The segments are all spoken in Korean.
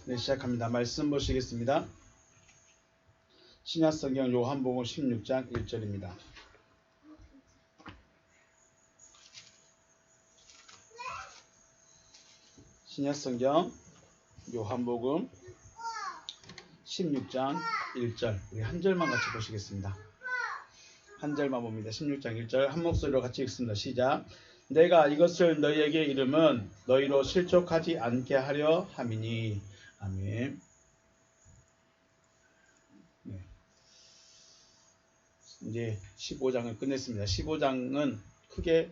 네, 시작합니다. 말씀 보시겠습니다. 신약성경 요한복음 16장 1절입니다. 신약성경 요한복음 16장 1절, 우리 한 절만 같이 보시겠습니다. 한 절만 봅니다. 16장 1절 한 목소리로 같이 읽습니다. 시작. 내가 이것을 너희에게 이름은 너희로 실족하지 않게 하려 함이니. 아멘. 네. 이제 15장을 끝냈습니다. 15장은 크게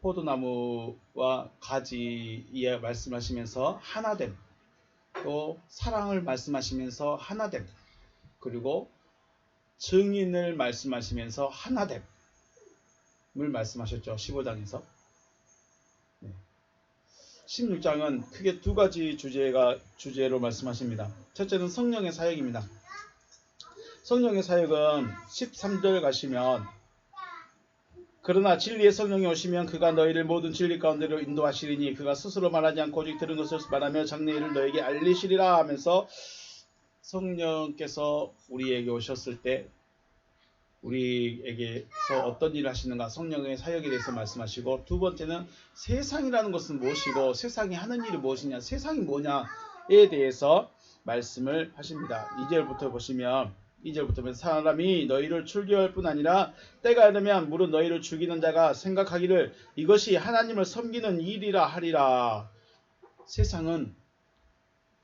포도나무와 가지에 말씀하시면서 하나됨, 또 사랑을 말씀하시면서 하나됨, 그리고 증인을 말씀하시면서 하나됨을 말씀하셨죠. 15장에서. 16장은 크게 두 가지 주제로 말씀하십니다. 첫째는 성령의 사역입니다. 성령의 사역은 13절 가시면, 그러나 진리의 성령이 오시면 그가 너희를 모든 진리 가운데로 인도하시리니 그가 스스로 말하지 않고 오직 들은 것을 말하며 장래 일을 너에게 알리시리라 하면서, 성령께서 우리에게 오셨을 때 우리에게서 어떤 일을 하시는가, 성령의 사역에 대해서 말씀하시고, 두 번째는 세상이라는 것은 무엇이고 세상이 하는 일이 무엇이냐, 세상이 뭐냐에 대해서 말씀을 하십니다. 2절부터 보시면, 2절부터 사람이 너희를 출교할 뿐 아니라 때가 이르면 무릇 너희를 죽이는 자가 생각하기를 이것이 하나님을 섬기는 일이라 하리라. 세상은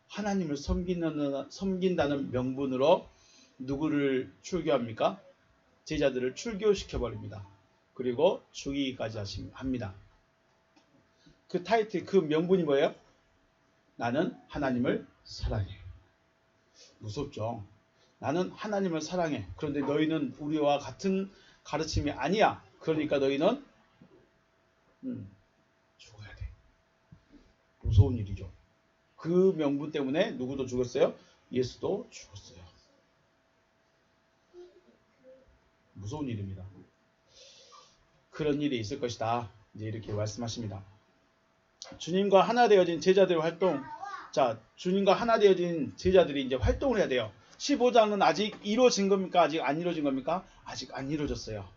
하나님을 섬긴다는 명분으로 누구를 출교합니까? 제자들을 출교시켜버립니다. 그리고 죽이기까지 합니다. 그 타이틀, 그 명분이 뭐예요? 나는 하나님을 사랑해. 무섭죠? 나는 하나님을 사랑해. 그런데 너희는 우리와 같은 가르침이 아니야. 그러니까 너희는 죽어야 돼. 무서운 일이죠. 그 명분 때문에 누구도 죽었어요? 예수도 죽었어요. 무서운 일입니다. 그런 일이 있을 것이다. 이제 이렇게 말씀하십니다. 주님과 하나 되어진 제자들의 활동. 자, 주님과 하나 되어진 제자들이 이제 활동을 해야 돼요. 15장은 아직 이루어진 겁니까? 아직 안 이루어진 겁니까? 아직 안 이루어졌어요.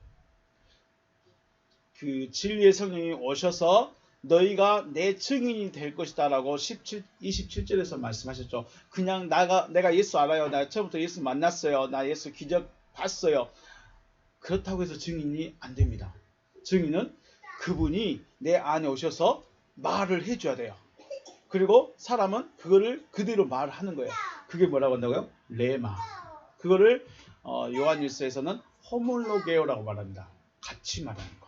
그 진리의 성령이 오셔서 너희가 내 증인이 될 것이다 라고 27절에서 말씀하셨죠. 그냥 내가 예수 알아요. 나 처음부터 예수 만났어요. 나 예수 기적 봤어요. 그렇다고 해서 증인이 안 됩니다. 증인은 그분이 내 안에 오셔서 말을 해줘야 돼요. 그리고 사람은 그거를 그대로 말하는 거예요. 그게 뭐라고 한다고요? 레마. 그거를 요한일서에서는 호몰로게오라고 말합니다. 같이 말하는 거.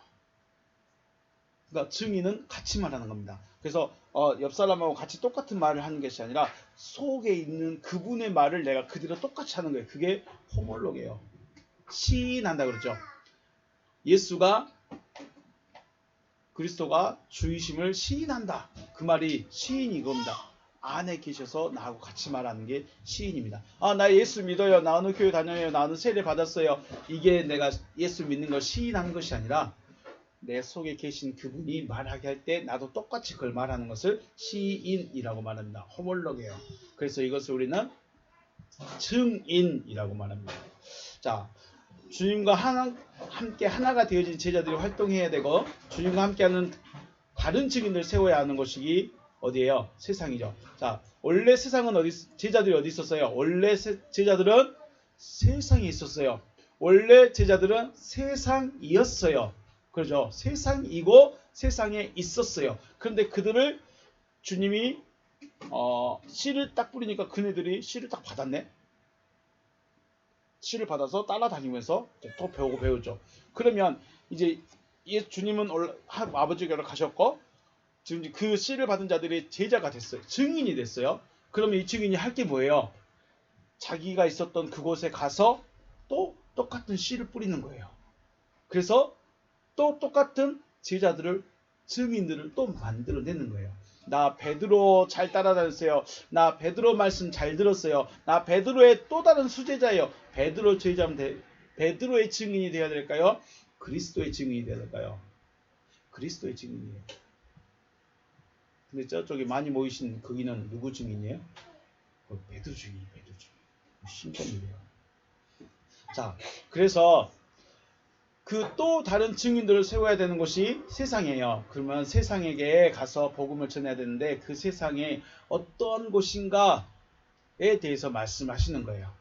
그러니까 증인은 같이 말하는 겁니다. 그래서 옆 사람하고 같이 똑같은 말을 하는 것이 아니라 속에 있는 그분의 말을 내가 그대로 똑같이 하는 거예요. 그게 호몰로게요. 시인한다 그러죠. 예수가, 그리스도가 주이심을 시인한다. 그 말이 시인이 이겁니다. 안에 계셔서 나하고 같이 말하는 게 시인입니다. 나 예수 믿어요. 나 어느 교회 다녀요. 나 어느 세례 받았어요. 이게 내가 예수 믿는 걸 시인하는 것이 아니라 내 속에 계신 그분이 말하게 할 때 나도 똑같이 그걸 말하는 것을 시인이라고 말합니다. 호몰로게요. 그래서 이것을 우리는 증인이라고 말합니다. 자, 주님과 함께 하나가 되어진 제자들이 활동해야 되고, 주님과 함께하는 다른 증인들 세워야 하는 것이 어디예요? 세상이죠. 자, 원래 세상은 제자들이 어디 있었어요? 원래 제자들은 세상에 있었어요. 원래 제자들은 세상이었어요. 그렇죠? 세상이고 세상에 있었어요. 그런데 그들을 주님이 씨를 딱 뿌리니까 그네들이 씨를 딱 받았네. 씨를 받아서 따라다니면서 또 배우죠. 그러면 이제 주님은 아버지께로 가셨고, 지금 그 씨를 받은 자들이 제자가 됐어요. 증인이 됐어요. 그러면 이 증인이 할 게 뭐예요? 자기가 있었던 그곳에 가서 또 똑같은 씨를 뿌리는 거예요. 그래서 또 똑같은 제자들을, 증인들을 또 만들어내는 거예요. 나 베드로 잘 따라다녔어요. 나 베드로 말씀 잘 들었어요. 나 베드로의 또 다른 수제자예요. 베드로 제자면 베드로의 증인이 되어야 될까요? 그리스도의 증인이 되어야 될까요? 그리스도의 증인이에요. 근데 저쪽에 많이 모이신 거기는 누구 증인이에요? 베드로 증인, 베드로 증인. 신기해요. 자, 그래서 그 또 다른 증인들을 세워야 되는 것이 세상이에요. 그러면 세상에게 가서 복음을 전해야 되는데 그 세상에 어떤 곳인가에 대해서 말씀하시는 거예요.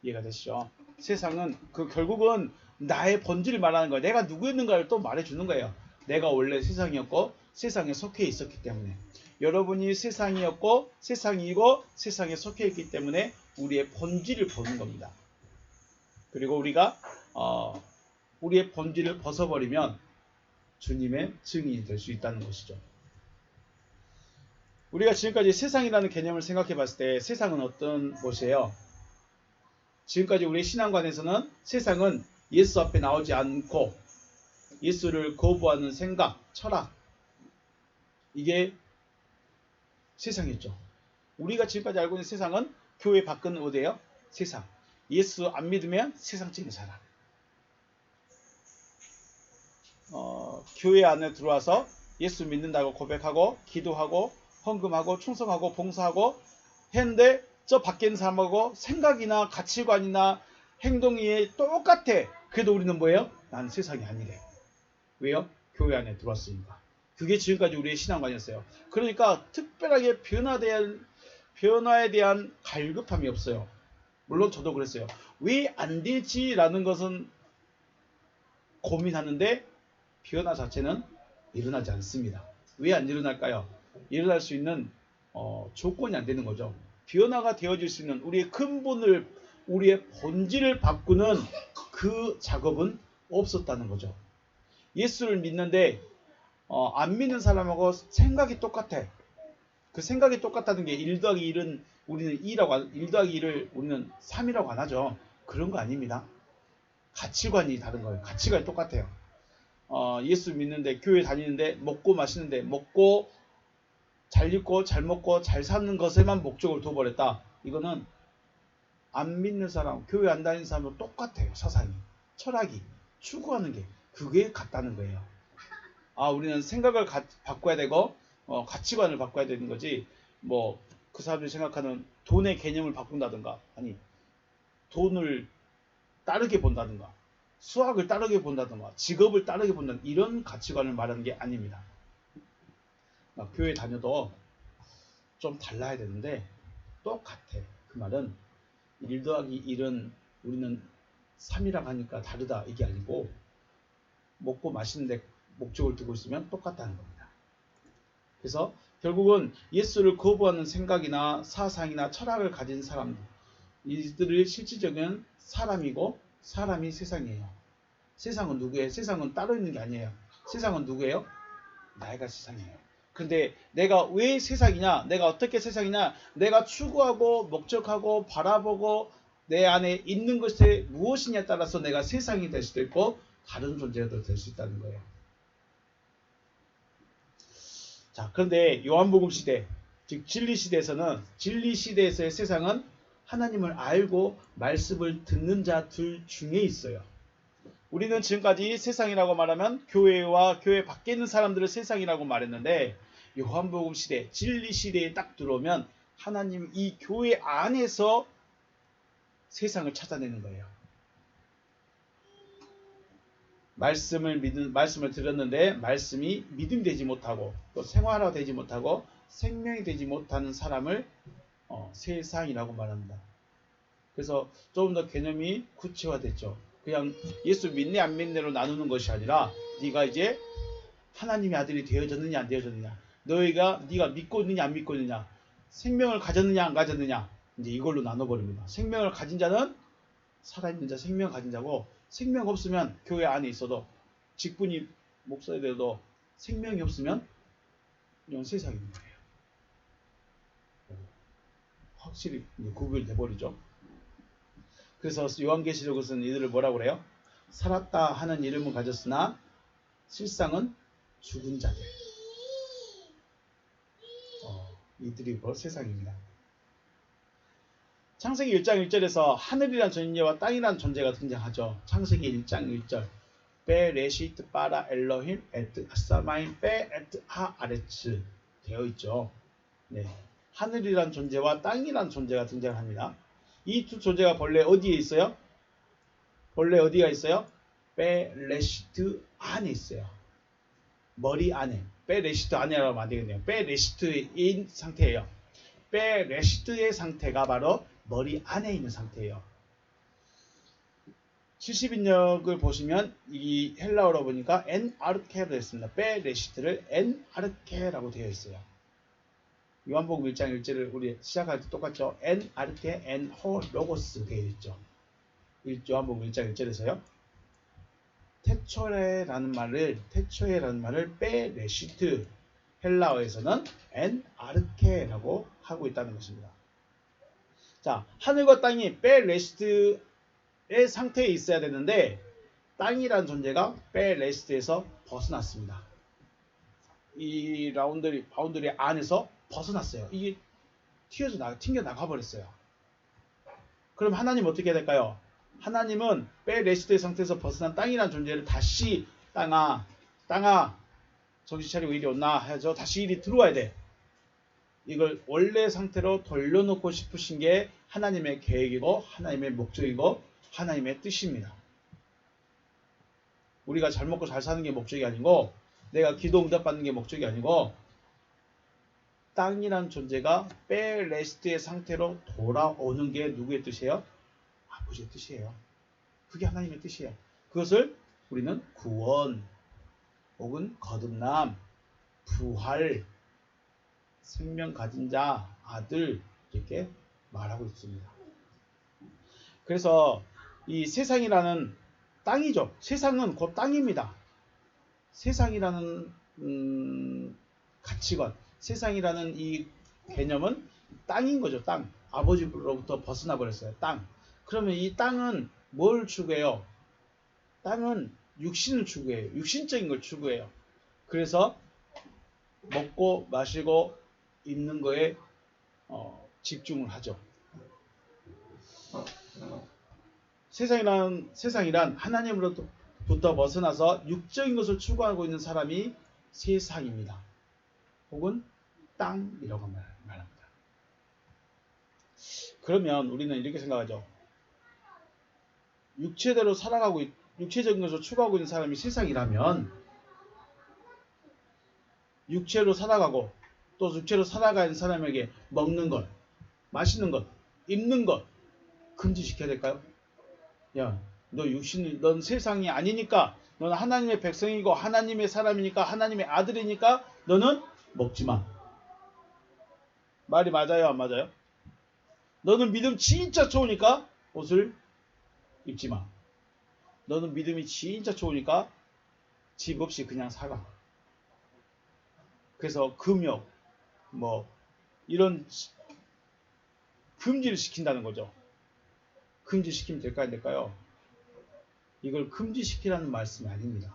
이해가 되시죠? 세상은 결국은 나의 본질을 말하는 거예요. 내가 누구였는가를 또 말해주는 거예요. 내가 원래 세상이었고 세상에 속해 있었기 때문에 여러분이 세상이었고 세상이고 세상에 속해 있기 때문에 우리의 본질을 보는 겁니다. 그리고 우리가 우리의 본질을 벗어버리면 주님의 증인이 될 수 있다는 것이죠. 우리가 지금까지 세상이라는 개념을 생각해 봤을 때 세상은 어떤 곳이에요? 지금까지 우리 신앙관에서는 세상은 예수 앞에 나오지 않고 예수를 거부하는 생각, 철학, 이게 세상이었죠. 우리가 지금까지 알고 있는 세상은 교회 밖은 어디예요? 세상. 예수 안 믿으면 세상적인 사람. 교회 안에 들어와서 예수 믿는다고 고백하고 기도하고 헌금하고 충성하고 봉사하고 했는데 저 밖에 있는 사람하고 생각이나 가치관이나 행동이 똑같아. 그래도 우리는 뭐예요? 난 세상이 아니래. 왜요? 교회 안에 들어왔으니까. 그게 지금까지 우리의 신앙관이었어요. 그러니까 특별하게 변화에 대한 갈급함이 없어요. 물론 저도 그랬어요. 왜 안 되지라는 것은 고민하는데 변화 자체는 일어나지 않습니다. 왜 안 일어날까요? 일어날 수 있는 조건이 안 되는 거죠. 변화가 되어질 수 있는 우리의 근본을, 우리의 본질을 바꾸는 그 작업은 없었다는 거죠. 예수를 믿는데 안 믿는 사람하고 생각이 똑같아. 그 생각이 똑같다는 게 1 더하기 1은 우리는 2라고, 1 더하기 1을 우리는 3이라고 안 하죠. 그런 거 아닙니다. 가치관이 다른 거예요. 가치관이 똑같아요. 예수 믿는데, 교회 다니는데, 먹고 마시는데, 먹고 잘 입고 잘 먹고 잘 사는 것에만 목적을 둬버렸다. 이거는 안 믿는 사람, 교회 안 다니는 사람도 똑같아요. 사상이, 철학이, 추구하는 게 그게 같다는 거예요. 우리는 생각을 바꿔야 되고 가치관을 바꿔야 되는 거지. 뭐 그 사람들이 생각하는 돈의 개념을 바꾼다든가, 아니 돈을 따르게 본다든가, 수학을 따르게 본다든가, 직업을 따르게 본다든가, 이런 가치관을 말하는 게 아닙니다. 교회 다녀도 좀 달라야 되는데 똑같아. 그 말은 1 더하기 1은 우리는 3이라고 하니까 다르다, 이게 아니고 먹고 마시는데 목적을 두고 있으면 똑같다는 겁니다. 그래서 결국은 예수를 거부하는 생각이나 사상이나 철학을 가진 사람들, 이들의 실질적인 사람이고 사람이 세상이에요. 세상은 누구예요? 세상은 따로 있는 게 아니에요. 세상은 누구예요? 나가 세상이에요. 근데 내가 왜 세상이냐, 내가 어떻게 세상이냐, 내가 추구하고 목적하고 바라보고 내 안에 있는 것이 무엇이냐에 따라서 내가 세상이 될 수도 있고 다른 존재가 될 수 있다는 거예요. 자, 그런데 요한복음 시대, 즉 진리 시대에서는, 진리 시대에서의 세상은 하나님을 알고 말씀을 듣는 자 둘 중에 있어요. 우리는 지금까지 세상이라고 말하면 교회와 교회 밖에 있는 사람들을 세상이라고 말했는데, 요한복음 시대, 진리 시대에 딱 들어오면 하나님 이 교회 안에서 세상을 찾아내는 거예요. 말씀을 들었는데 말씀이 믿음이 되지 못하고 또 생활화 되지 못하고 생명이 되지 못하는 사람을 세상이라고 말합니다. 그래서 조금 더 개념이 구체화됐죠. 그냥 예수 믿네 안 믿네로 나누는 것이 아니라 네가 이제 하나님의 아들이 되어졌느냐 안 되어졌느냐, 네가 믿고 있느냐 안 믿고 있느냐, 생명을 가졌느냐 안 가졌느냐, 이제 이걸로 나눠버립니다. 생명을 가진 자는 살아있는 자, 생명을 가진 자고, 생명 없으면 교회 안에 있어도 직분이 목사이 돼도 생명이 없으면 이건 세상인 거예요. 확실히 구별돼 버리죠. 그래서 요한계시록에서는 이들을 뭐라고 그래요? 살았다 하는 이름은 가졌으나 실상은 죽은 자들. 이들이 바로 세상입니다. 창세기 1장 1절에서 하늘이란 존재와 땅이란 존재가 등장하죠. 창세기 1장 1절. 베레시트 바라 엘로힘 에트 아사마인 베 에트 하 아레츠 되어 있죠. 네. 하늘이란 존재와 땅이란 존재가 등장합니다. 이 두 존재가 본래 어디에 있어요? 본래 어디가 있어요? 베레시트 안에 있어요. 머리 안에. 베레시트 안에라고 하면 안 되겠네요. 베레시트인 상태예요. 베레시트의 상태가 바로 머리 안에 있는 상태예요. 70인역을 보시면 이 헬라어로 보니까 엔 아르케로 했습니다. 베레시트를 엔 아르케라고 되어 있어요. 요한복음 1장 1절을 우리 시작할 때 똑같죠. 엔 아르케 엔 호 로고스 되어 있죠. 요한복음 1장 1절에서요. 태초에라는 말을 베레시트 헬라어에서는 엔 아르케라고 하고 있다는 것입니다. 자, 하늘과 땅이 베레시트의 상태에 있어야 되는데 땅이라는 존재가 베레시트에서 벗어났습니다. 이 바운더리 안에서 벗어났어요. 이게 튕겨 나가 버렸어요. 그럼 하나님 어떻게 해야 될까요? 하나님은 베레시트의 상태에서 벗어난 땅이라는 존재를 다시 땅아 정신 차리고 이리 온나 해야죠. 다시 이리 들어와야 돼. 이걸 원래 상태로 돌려놓고 싶으신 게 하나님의 계획이고 하나님의 목적이고 하나님의 뜻입니다. 우리가 잘 먹고 잘 사는 게 목적이 아니고 내가 기도 응답받는 게 목적이 아니고 땅이란 존재가 베레시트의 상태로 돌아오는 게 누구의 뜻이에요? 아버지의 뜻이에요. 그게 하나님의 뜻이에요. 그것을 우리는 구원 혹은 거듭남, 부활, 생명 가진 자, 아들 이렇게 말하고 있습니다. 그래서 이 세상이라는 땅이죠. 세상은 곧 땅입니다. 세상이라는 가치관, 세상이라는 이 개념은 땅인 거죠. 땅. 아버지로부터 벗어나 버렸어요. 땅. 그러면 이 땅은 뭘 추구해요? 땅은 육신을 추구해요. 육신적인 걸 추구해요. 그래서 먹고 마시고 입는 거에 집중을 하죠. 세상이란 하나님으로부터 벗어나서 육적인 것을 추구하고 있는 사람이 세상입니다. 혹은 땅이라고 말합니다. 그러면 우리는 이렇게 생각하죠. 육체적인 것을 추구하고 있는 사람이 세상이라면 육체로 살아가고 또 육체로 살아가는 사람에게 먹는 것, 마시는 것, 입는 것 금지시켜야 될까요? 야, 넌 세상이 아니니까 너는 하나님의 백성이고 하나님의 사람이니까 하나님의 아들이니까 너는 먹지 마. 말이 맞아요, 안 맞아요? 너는 믿음 진짜 좋으니까 옷을 입지 마. 너는 믿음이 진짜 좋으니까 집 없이 그냥 살아. 그래서 금욕, 이런 금지를 시킨다는 거죠. 금지시키면 될까요, 안 될까요? 이걸 금지시키라는 말씀이 아닙니다.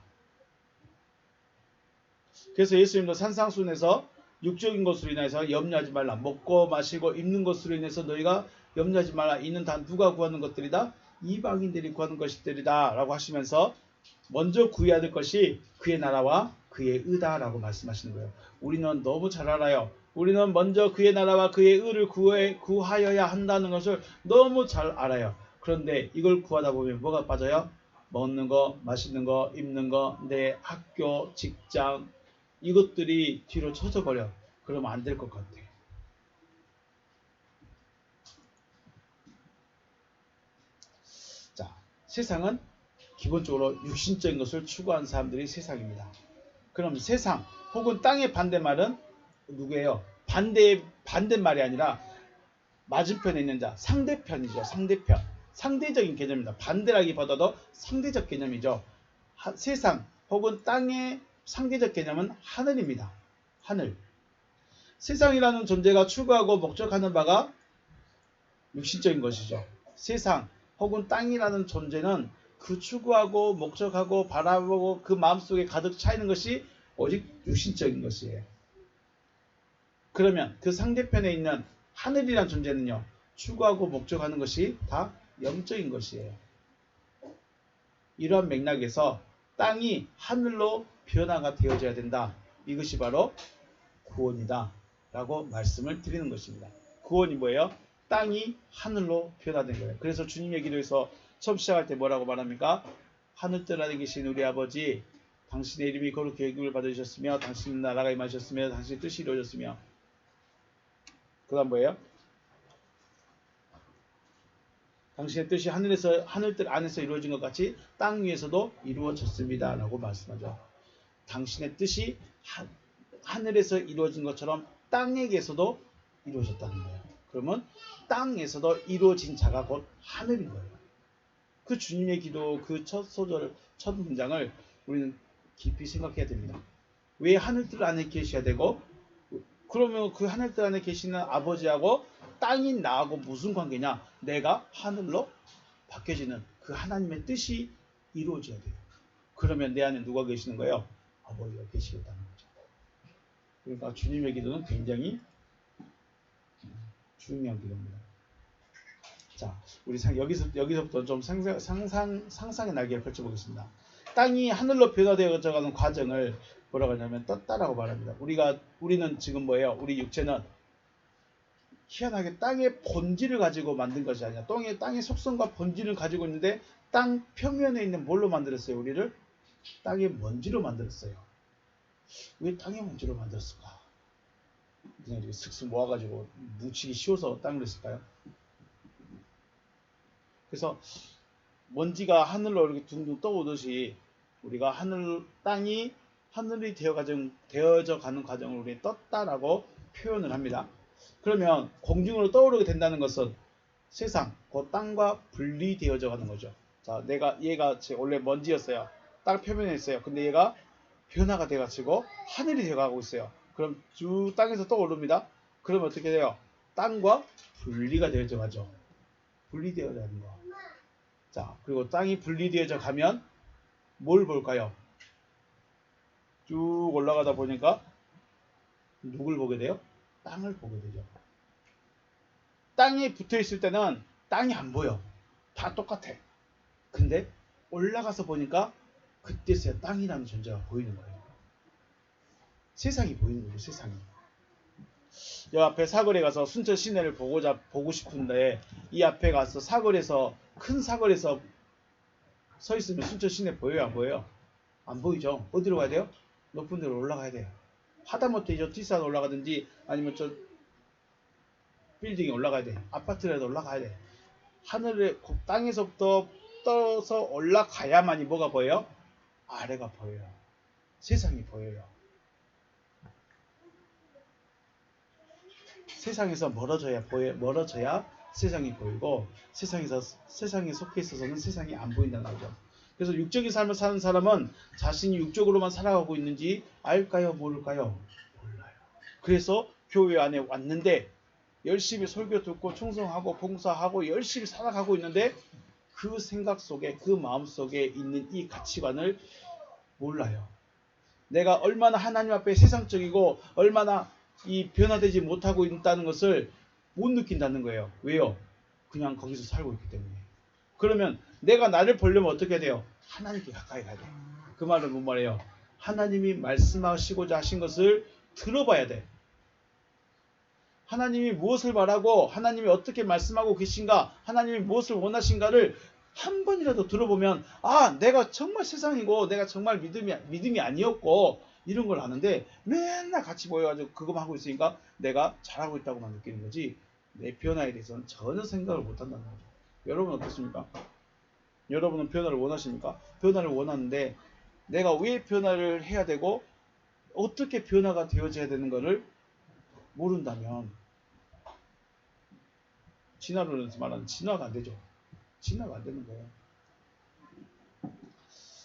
그래서 예수님도 산상수훈에서 육적인 것으로 인해서 염려하지 말라. 먹고 마시고 입는 것으로 인해서 너희가 염려하지 말라. 이는 다 누가 구하는 것들이다? 이방인들이 구하는 것들이다 라고 하시면서 먼저 구해야 될 것이 그의 나라와 그의 의다라고 말씀하시는 거예요. 우리는 너무 잘 알아요. 우리는 먼저 그의 나라와 그의 의를 구하여야 한다는 것을 너무 잘 알아요. 그런데 이걸 구하다 보면 뭐가 빠져요? 먹는 거, 마시는 거, 입는 거, 내 학교, 직장 이것들이 뒤로 쳐져 버려. 그러면 안 될 것 같아. 자, 세상은 기본적으로 육신적인 것을 추구하는 사람들이 세상입니다. 그럼 세상 혹은 땅의 반대말은 누구예요? 반대말이 아니라 맞은편에 있는 자, 상대편이죠. 상대편. 상대적인 개념입니다. 반대라기보다도 상대적 개념이죠. 세상 혹은 땅의 상대적 개념은 하늘입니다. 하늘. 세상이라는 존재가 추구하고 목적하는 바가 육신적인 것이죠. 세상 혹은 땅이라는 존재는 그 추구하고 목적하고 바라보고 그 마음속에 가득 차 있는 것이 오직 육신적인 것이에요. 그러면 그 상대편에 있는 하늘이라는 존재는요. 추구하고 목적하는 것이 다 영적인 것이에요. 이러한 맥락에서 땅이 하늘로 변화가 되어져야 된다. 이것이 바로 구원이다 라고 말씀을 드리는 것입니다. 구원이 뭐예요? 땅이 하늘로 변화된 거예요. 그래서 주님의 기도에서 처음 시작할 때 뭐라고 말합니까? 하늘뜰 안에 계신 우리 아버지, 당신의 이름이 거룩히 여김을 받으셨으며 당신의 나라가 임하셨으며 당신의 뜻이 이루어졌으며, 그 다음 뭐예요? 당신의 뜻이 하늘뜰 안에서 이루어진 것 같이 땅 위에서도 이루어졌습니다 라고 말씀하죠. 당신의 뜻이 하늘에서 이루어진 것처럼 땅에게서도 이루어졌다는 거예요. 그러면 땅에서도 이루어진 자가 곧 하늘인 거예요. 그 주님의 기도 그 첫 소절, 첫 문장을 우리는 깊이 생각해야 됩니다. 왜 하늘뜰 안에 계셔야 되고, 그러면 그 하늘뜰 안에 계시는 아버지하고 땅인 나하고 무슨 관계냐? 내가 하늘로 바뀌어지는 그 하나님의 뜻이 이루어져야 돼요. 그러면 내 안에 누가 계시는 거예요? 아버지가 계시겠다는 거죠. 그러니까 주님의 기도는 굉장히 중요한 기도입니다. 자, 우리 여기서부터 좀 상상의 날개를 펼쳐보겠습니다. 땅이 하늘로 변화되어가는 과정을 뭐라고 하냐면 떴다라고 말합니다. 우리는 지금 뭐예요? 우리 육체는 희한하게 땅의 본질을 가지고 만든 것이 아니라 땅의 속성과 본질을 가지고 있는데 땅 표면에 있는 뭘로 만들었어요? 우리를 땅의 먼지로 만들었어요. 왜 땅의 먼지로 만들었을까? 그냥 이렇게 슥슥 모아가지고 뭉치기 쉬워서 땅을 했을까요? 그래서 먼지가 하늘로 이렇게 둥둥 떠오듯이 우리가 땅이 하늘이 되어져 가는 과정을 우리 떴다라고 표현을 합니다. 그러면 공중으로 떠오르게 된다는 것은 세상, 그 땅과 분리되어져 가는 거죠. 자, 얘가 원래 먼지였어요. 땅 표면에 있어요. 근데 얘가 변화가 돼가지고 하늘이 되어가고 있어요. 그럼 쭉 땅에서 떠오릅니다. 그러면 어떻게 돼요? 땅과 분리가 되어져 가죠. 분리되어져 가는 거. 자, 그리고 땅이 분리되어져 가면 뭘 볼까요? 쭉 올라가다 보니까 누굴 보게 돼요? 땅을 보게 되죠. 땅에 붙어 있을 때는 땅이 안 보여. 다 똑같아. 근데 올라가서 보니까 그때서야 땅이라는 존재가 보이는 거예요. 세상이 보이는 거죠. 세상이. 이 앞에 사거리에 가서 순천 시내를 보고 싶은데 이 앞에 가서 큰 사거리에서 서 있으면 순천 시내 보여요? 안 보여요? 안 보이죠. 어디로 가야 돼요? 높은 데로 올라가야 돼요. 하다못해 저 뒷산 올라가든지 아니면 저 빌딩에 올라가야 돼. 아파트라도 올라가야 돼. 땅에서부터 떠서 올라가야만이 뭐가 보여요? 아래가 보여요. 세상이 보여요. 세상에서 멀어져야 세상이 보이고 세상에 속해 있어서는 세상이 안 보인다는 거죠. 그래서 육적인 삶을 사는 사람은 자신이 육적으로만 살아가고 있는지 알까요? 모를까요? 몰라요. 그래서 교회 안에 왔는데 열심히 설교 듣고 충성하고 봉사하고 열심히 살아가고 있는데 그 생각 속에 그 마음 속에 있는 이 가치관을 몰라요. 내가 얼마나 하나님 앞에 세상적이고 얼마나 이 변화되지 못하고 있다는 것을 못 느낀다는 거예요. 왜요? 그냥 거기서 살고 있기 때문에. 그러면 내가 나를 보려면 어떻게 돼요? 하나님께 가까이 가야 돼. 그 말은 뭔 말이에요? 하나님이 말씀하시고자 하신 것을 들어봐야 돼. 하나님이 무엇을 말하고 하나님이 어떻게 말씀하고 계신가, 하나님이 무엇을 원하신가를 한 번이라도 들어보면 내가 정말 세상이고 내가 정말 믿음이 아니었고 이런 걸 아는데 맨날 같이 모여가지고 그것만 하고 있으니까 내가 잘하고 있다고만 느끼는 거지 내 변화에 대해서는 전혀 생각을 못한다는 거죠. 여러분 어떻습니까? 여러분은 변화를 원하십니까? 변화를 원하는데 내가 왜 변화를 해야 되고 어떻게 변화가 되어져야 되는 것을 모른다면 진화론에서 말하는 진화가 안 되죠. 진화가 안 되는 거예요.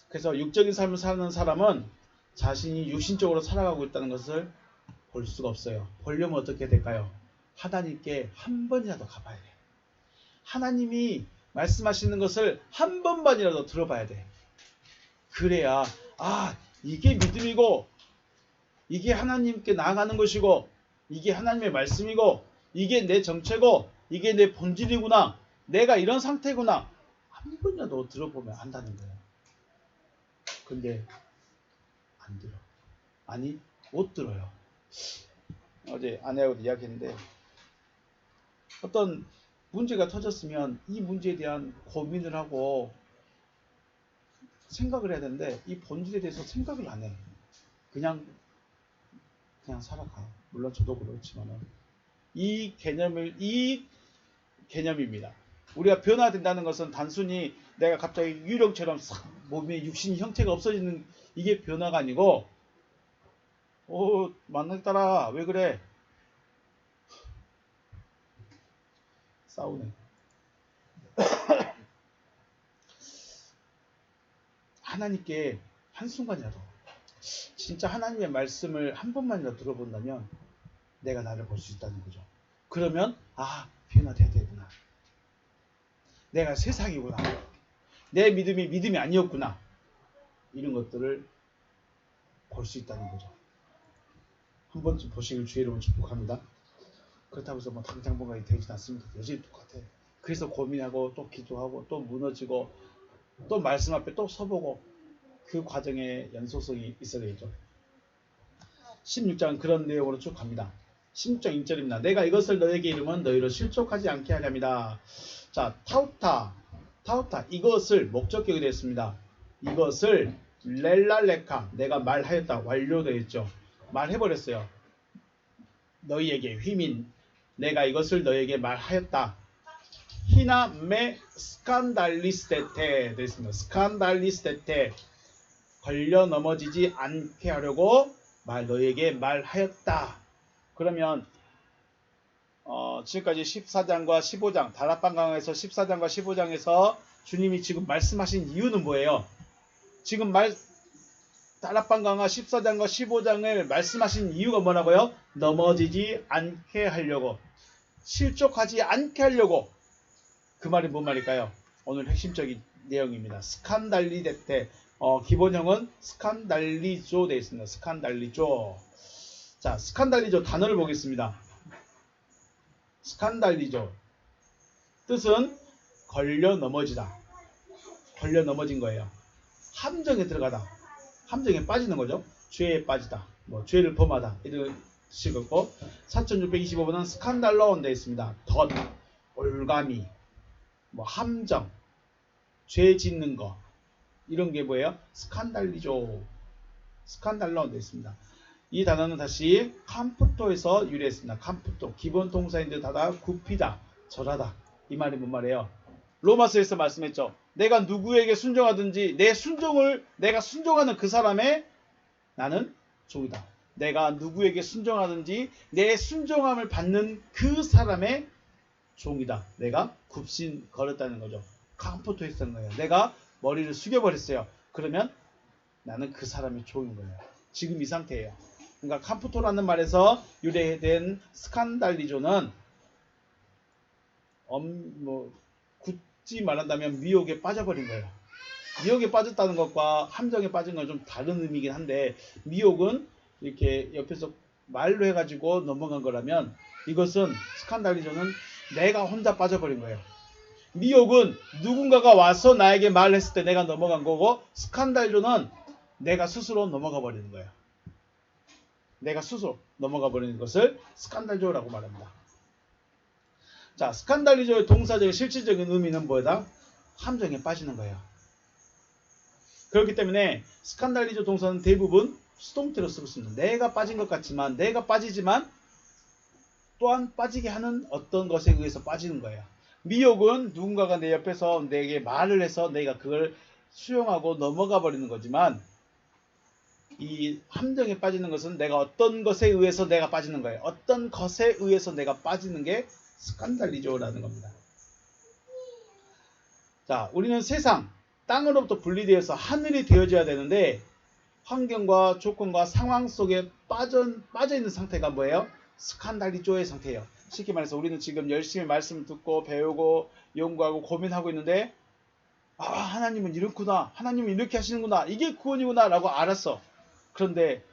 그래서 육적인 삶을 사는 사람은 자신이 육신적으로 살아가고 있다는 것을 볼 수가 없어요. 보려면 어떻게 될까요? 하나님께 한 번이라도 가봐야 돼. 하나님이 말씀하시는 것을 한 번만이라도 들어봐야 돼. 그래야 이게 믿음이고 이게 하나님께 나아가는 것이고 이게 하나님의 말씀이고 이게 내 정체고 이게 내 본질이구나. 내가 이런 상태구나. 한 번이라도 들어보면 안다는 거예요. 근데 안 들어. 아니, 못 들어요. 어제 아내하고도 이야기했는데, 어떤 문제가 터졌으면 이 문제에 대한 고민을 하고 생각을 해야 되는데, 이 본질에 대해서 생각을 안 해. 그냥 살아가. 물론 저도 그렇지만은 이 개념입니다. 우리가 변화된다는 것은 단순히 내가 갑자기 유령처럼 싹 몸의 육신 형태가 없어지는 이게 변화가 아니고, 만났더라. 왜 그래? 싸우네. 하나님께 한순간이라도 진짜 하나님의 말씀을 한 번만이라도 들어본다면 내가 나를 볼 수 있다는 거죠. 그러면 변화돼야 되구나. 내가 세상이구나. 내 믿음이 아니었구나. 이런 것들을 볼 수 있다는 거죠. 한 번쯤 보시길 주의 이름으로 축복합니다. 그렇다고 해서 당장 뭔가 되지 않습니다. 여전히 똑같아. 그래서 고민하고 또 기도하고 또 무너지고 또 말씀 앞에 또 서보고 그 과정에 연속성이 있어야겠죠. 16장 그런 내용으로 쭉 갑니다. 16장 1절입니다. 내가 이것을 너에게 이르면 너희로 실족하지 않게 하렵니다. 자, 타우타 이것을 목적격이 되었습니다. 이것을 렐랄레카 내가 말하였다. 완료되어 있죠. 말해버렸어요. 너희에게 휘민 내가 이것을 너희에게 말하였다. 히나 메 스칸달리스테테 되었습니다. 스칸달리스테테 걸려 넘어지지 않게 하려고 너희에게 말하였다. 그러면 지금까지 14장과 15장 다락방강에서 14장과 15장에서 주님이 지금 말씀하신 이유는 뭐예요? 지금 다락방강화 14장과 15장을 말씀하신 이유가 뭐라고요? 넘어지지 않게 하려고, 실족하지 않게 하려고. 그 말이 뭔 말일까요? 오늘 핵심적인 내용입니다. 스칸달리데테 기본형은 스칸달리조 되어 있습니다. 스칸달리조. 자, 스칸달리조 단어를 보겠습니다. 스칸달리조 뜻은 걸려 넘어지다. 걸려 넘어진 거예요. 함정에 들어가다. 함정에 빠지는 거죠. 죄에 빠지다. 죄를 범하다. 이런 식이고 4625번은 스칸달러온 되어 있습니다. 덫, 올가미, 함정, 죄 짓는 거. 이런 게 뭐예요? 스칸달리조. 스칸달러온 되어 있습니다. 이 단어는 다시 캄프토에서 유래했습니다. 캄프토. 기본 동사인데 다다 굽히다, 절하다. 이 말이 뭔 말이에요? 로마서에서 말씀했죠. 내가 누구에게 순종하든지 내가 순종하는 그 사람의 나는 종이다. 내가 누구에게 순종하든지 내 순종함을 받는 그 사람의 종이다. 내가 굽신 걸었다는 거죠. 캄프토 했던 거예요. 내가 머리를 숙여버렸어요. 그러면 나는 그 사람의 종인 거예요. 지금 이 상태예요. 그러니까 캄프토라는 말에서 유래된 스칸달리조는 굳이 말한다면 미혹에 빠져버린 거예요. 미혹에 빠졌다는 것과 함정에 빠진 건 좀 다른 의미긴 한데, 미혹은 이렇게 옆에서 말로 해가지고 넘어간 거라면, 이것은 스칸달리조는 내가 혼자 빠져버린 거예요. 미혹은 누군가가 와서 나에게 말했을 때 내가 넘어간 거고, 스칸달리조는 내가 스스로 넘어가 버리는 거예요. 내가 스스로 넘어가 버리는 것을 스칸달리조라고 말합니다. 자, 스칸달리조의 동사적인 실질적인 의미는 뭐다? 함정에 빠지는 거예요. 그렇기 때문에 스칸달리조 동사는 대부분 수동태로 쓰고 있습니다. 내가 빠진 것 같지만, 내가 빠지지만 또한 빠지게 하는 어떤 것에 의해서 빠지는 거예요. 미혹은 누군가가 내 옆에서 내게 말을 해서 내가 그걸 수용하고 넘어가 버리는 거지만, 이 함정에 빠지는 것은 내가 어떤 것에 의해서 내가 빠지는 거예요. 어떤 것에 의해서 내가 빠지는 게 스칸달리조라는 겁니다. 자, 우리는 세상, 땅으로부터 분리되어서 하늘이 되어져야 되는데, 환경과 조건과 상황 속에 빠져 있는 상태가 뭐예요? 스칸달리조의 상태예요. 쉽게 말해서 우리는 지금 열심히 말씀을 듣고 배우고 연구하고 고민하고 있는데, 하나님은 이렇구나, 하나님은 이렇게 하시는구나, 이게 구원이구나 라고 알았어. 그런데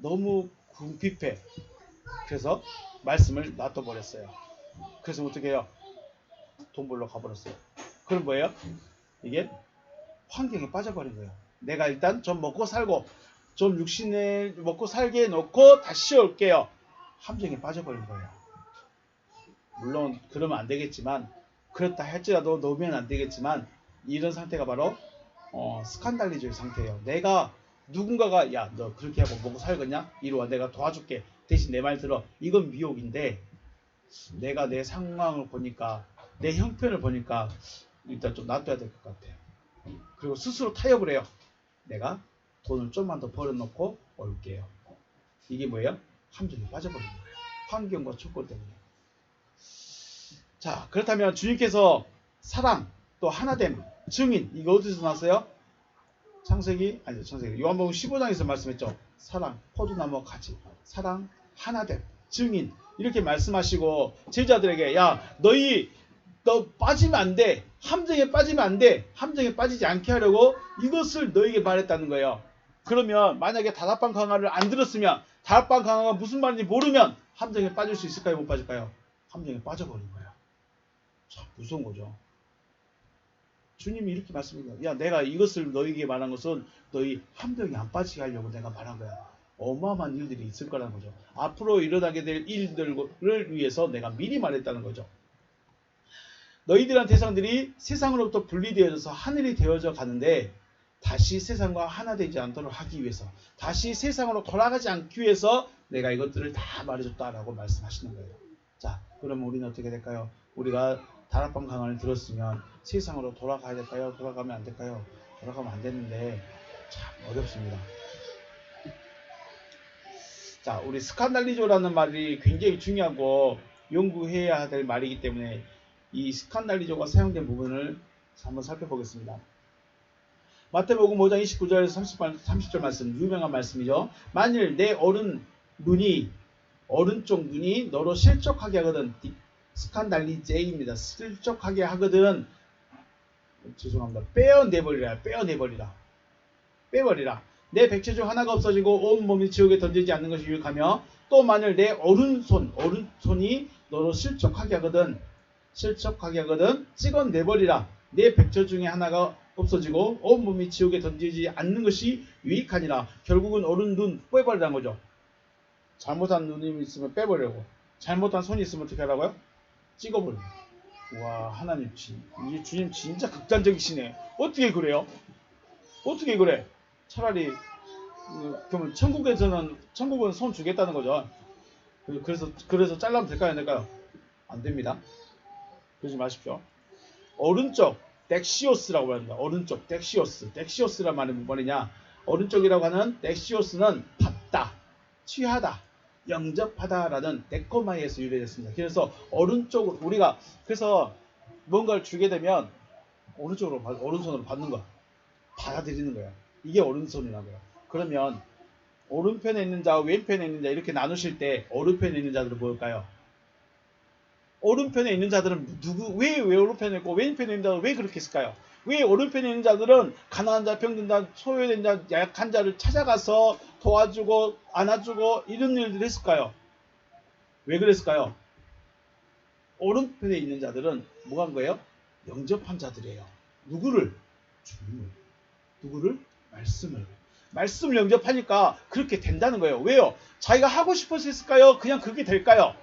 너무 궁핍해. 그래서 말씀을 놔둬버렸어요. 그래서 어떻게 해요? 돈 벌러 가버렸어요. 그럼 뭐예요? 이게 환경에 빠져버린 거예요. 내가 일단 좀 먹고 살고 좀 육신에 먹고 살게 해놓고 다시 올게요. 함정에 빠져버린 거예요. 물론 그러면 안 되겠지만 그렇다 할지라도 놓으면 안 되겠지만 이런 상태가 바로 스칸달리즈의 상태예요. 내가 누군가가 야 너 그렇게 하고 먹고 살겠냐? 이리 와 내가 도와줄게. 대신 내 말 들어. 이건 미혹인데 내가 내 상황을 보니까 내 형편을 보니까 일단 좀 놔둬야 될 것 같아요. 그리고 스스로 타협을 해요. 내가 돈을 좀만 더 벌어놓고 올게요. 이게 뭐예요? 함정에 빠져버린 거예요. 환경과 조건 때문에. 자, 그렇다면 주님께서 사랑 또 하나됨 증인 이거 어디서 나왔어요? 창세기 요한복음 15장에서 말씀했죠. 사랑 포도나무와 같이 사랑 하나됨 증인 이렇게 말씀하시고 제자들에게 야 너 빠지면 안 돼. 함정에 빠지면 안 돼. 함정에 빠지지 않게 하려고 이것을 너에게 말했다는 거예요. 그러면 만약에 다락방 강화를 안 들었으면 다락방 강화가 무슨 말인지 모르면 함정에 빠질 수 있을까요? 못 빠질까요? 함정에 빠져버린 거예요. 참 무서운 거죠. 주님이 이렇게 말씀합니다. 야 내가 이것을 너에게 말한 것은 너희 함정에 안 빠지게 하려고 내가 말한 거야. 어마어마한 일들이 있을 거라는 거죠. 앞으로 일어나게 될 일들을 위해서 내가 미리 말했다는 거죠. 너희들한 대상들이 세상으로부터 분리되어져서 하늘이 되어져 가는데 다시 세상과 하나 되지 않도록 하기 위해서 다시 세상으로 돌아가지 않기 위해서 내가 이것들을 다 말해줬다라고 말씀하시는 거예요. 자, 그러면 우리는 어떻게 될까요? 우리가 다락방 강화를 들었으면 세상으로 돌아가야 될까요? 돌아가면 안 될까요? 돌아가면 안 되는데 참 어렵습니다. 자, 우리 스칸달리조라는 말이 굉장히 중요하고 연구해야 될 말이기 때문에 이 스칸달리조가 사용된 부분을 한번 살펴보겠습니다. 마태복음 5장 29절에서 30절 말씀, 유명한 말씀이죠. 만일 내 오른쪽 눈이 너로 실족하게 하거든, 스칸달리제입니다. 실족하게 하거든, 죄송합니다. 빼어내버리라. 내 백체 중 하나가 없어지고 온 몸이 지옥에 던지지 않는 것이 유익하며 또 만일 내 오른손이 너로 실족하게 하거든 찍어내버리라. 내 백체 중에 하나가 없어지고 온 몸이 지옥에 던지지 않는 것이 유익하니라. 결국은 오른 눈 빼버리라는 거죠. 잘못한 눈이 있으면 빼버리고 잘못한 손이 있으면 어떻게 하라고요? 찍어버리고. 와, 하나님 주님 진짜 극단적이시네. 어떻게 그래요? 어떻게 그래? 차라리 그러면 천국은 손 주겠다는 거죠. 그래서 잘라면 될까요? 안 될까요? 안 됩니다. 그러지 마십시오. 오른쪽 덱시오스라고 합니다. 오른쪽 덱시오스란 말이 무슨 말이냐? 오른쪽이라고 하는 덱시오스는 받다, 취하다, 영접하다라는 데코마이에서 유래됐습니다. 그래서 오른쪽으로 우리가 그래서 뭔가를 주게 되면 오른손으로 받는 거, 받아들이는 거예요. 이게 오른손이라고요. 그러면 오른편에 있는 자와 왼편에 있는 자 이렇게 나누실 때 오른편에 있는 자들은 뭘까요? 오른편에 있는 자들은 왜 오른편에 있고 왼편에 있는 자들은 왜 그렇게 했을까요? 왜 오른편에 있는 자들은 가난한 자, 병든 자, 소외된 자, 약한 자를 찾아가서 도와주고 안아주고 이런 일들을 했을까요? 왜 그랬을까요? 오른편에 있는 자들은 뭐 한 거예요? 영접한 자들이에요. 누구를? 주님을. 누구를? 말씀을 영접하니까 그렇게 된다는 거예요. 왜요? 자기가 하고 싶어서 했을까요? 그냥 그게 될까요?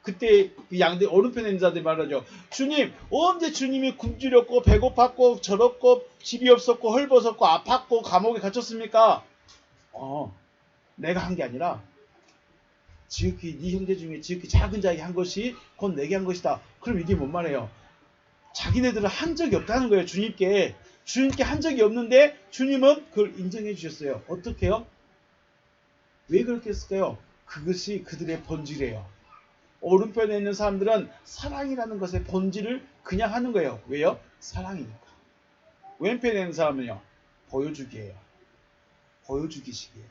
그때 양대 오른편에 있는 자들이 말하죠. 주님, 언제 주님이 굶주렸고 배고팠고 저렇고 집이 없었고 헐벗었고 아팠고 감옥에 갇혔습니까? 내가 한 게 아니라 지극히 네 형제 중에 지극히 작은 자에게 한 것이 곧 내게 한 것이다. 그럼 이게 뭔 말이에요? 자기네들은 한 적이 없다는 거예요. 주님께 한 적이 없는데 주님은 그걸 인정해 주셨어요. 어떻게 해요? 왜 그렇게 했을까요? 그것이 그들의 본질이에요. 오른편에 있는 사람들은 사랑이라는 것의 본질을 그냥 하는 거예요. 왜요? 사랑이니까. 왼편에 있는 사람은요, 보여주기예요. 보여주기식이에요.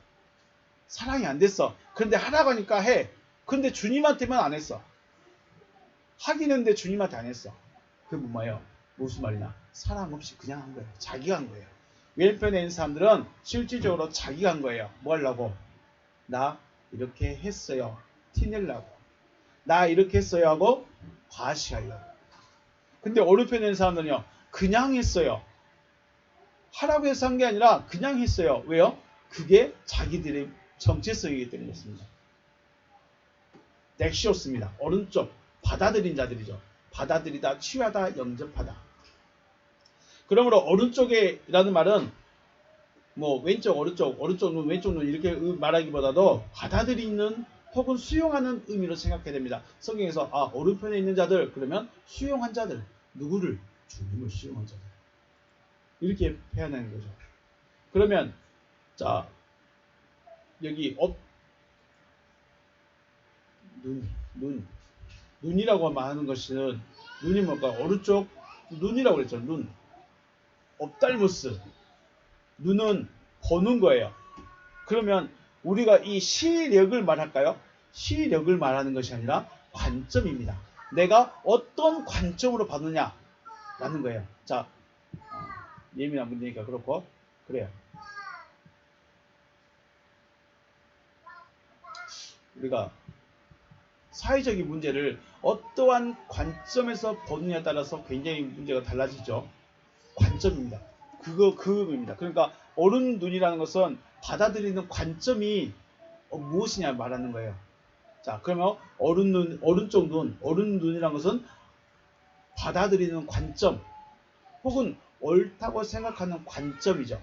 사랑이 안 됐어. 그런데 하라고 하니까 해. 근데 주님한테만 안 했어. 하긴 했는데 주님한테 안 했어. 그게 뭐예요? 무슨 말이냐? 사랑 없이 그냥 한 거예요. 자기가 한 거예요. 왼편에 있는 사람들은 실질적으로 자기가 한 거예요. 뭐 하려고? 나 이렇게 했어요. 티내려고. 나 이렇게 했어요 하고 과시하려고. 근데 오른편에 있는 사람들은요, 그냥 했어요. 하라고 해서 한 게 아니라 그냥 했어요. 왜요? 그게 자기들의 정체성이기 때문이었습니다. 넥시오스입니다. 오른쪽 받아들인 자들이죠. 받아들이다, 취하다, 영접하다. 그러므로 오른쪽에라는 말은 뭐 왼쪽, 오른쪽 눈, 왼쪽 눈 이렇게 말하기보다도 받아들이는 혹은 수용하는 의미로 생각해야 됩니다. 성경에서 오른편에 있는 자들 그러면 수용한 자들 누구를? 주님을 수용한 자들 이렇게 표현하는 거죠. 그러면 자 여기 눈이라고 말하는 것은 눈이 뭘까? 오른쪽 눈이라고 그랬죠. 눈. 옵달무스. 눈은 보는 거예요. 그러면 우리가 이 시력을 말할까요? 시력을 말하는 것이 아니라 관점입니다. 내가 어떤 관점으로 받느냐라는 거예요. 자, 예민한 문제니까 그렇고 그래요. 우리가 사회적인 문제를 어떠한 관점에서 보느냐에 따라서 굉장히 문제가 달라지죠. 관점입니다. 그겁니다. 그러니까 오른 눈이라는 것은 받아들이는 관점이 무엇이냐 말하는 거예요. 자, 그러면 오른쪽 눈, 오른 눈이라는 것은 받아들이는 관점 혹은 옳다고 생각하는 관점이죠.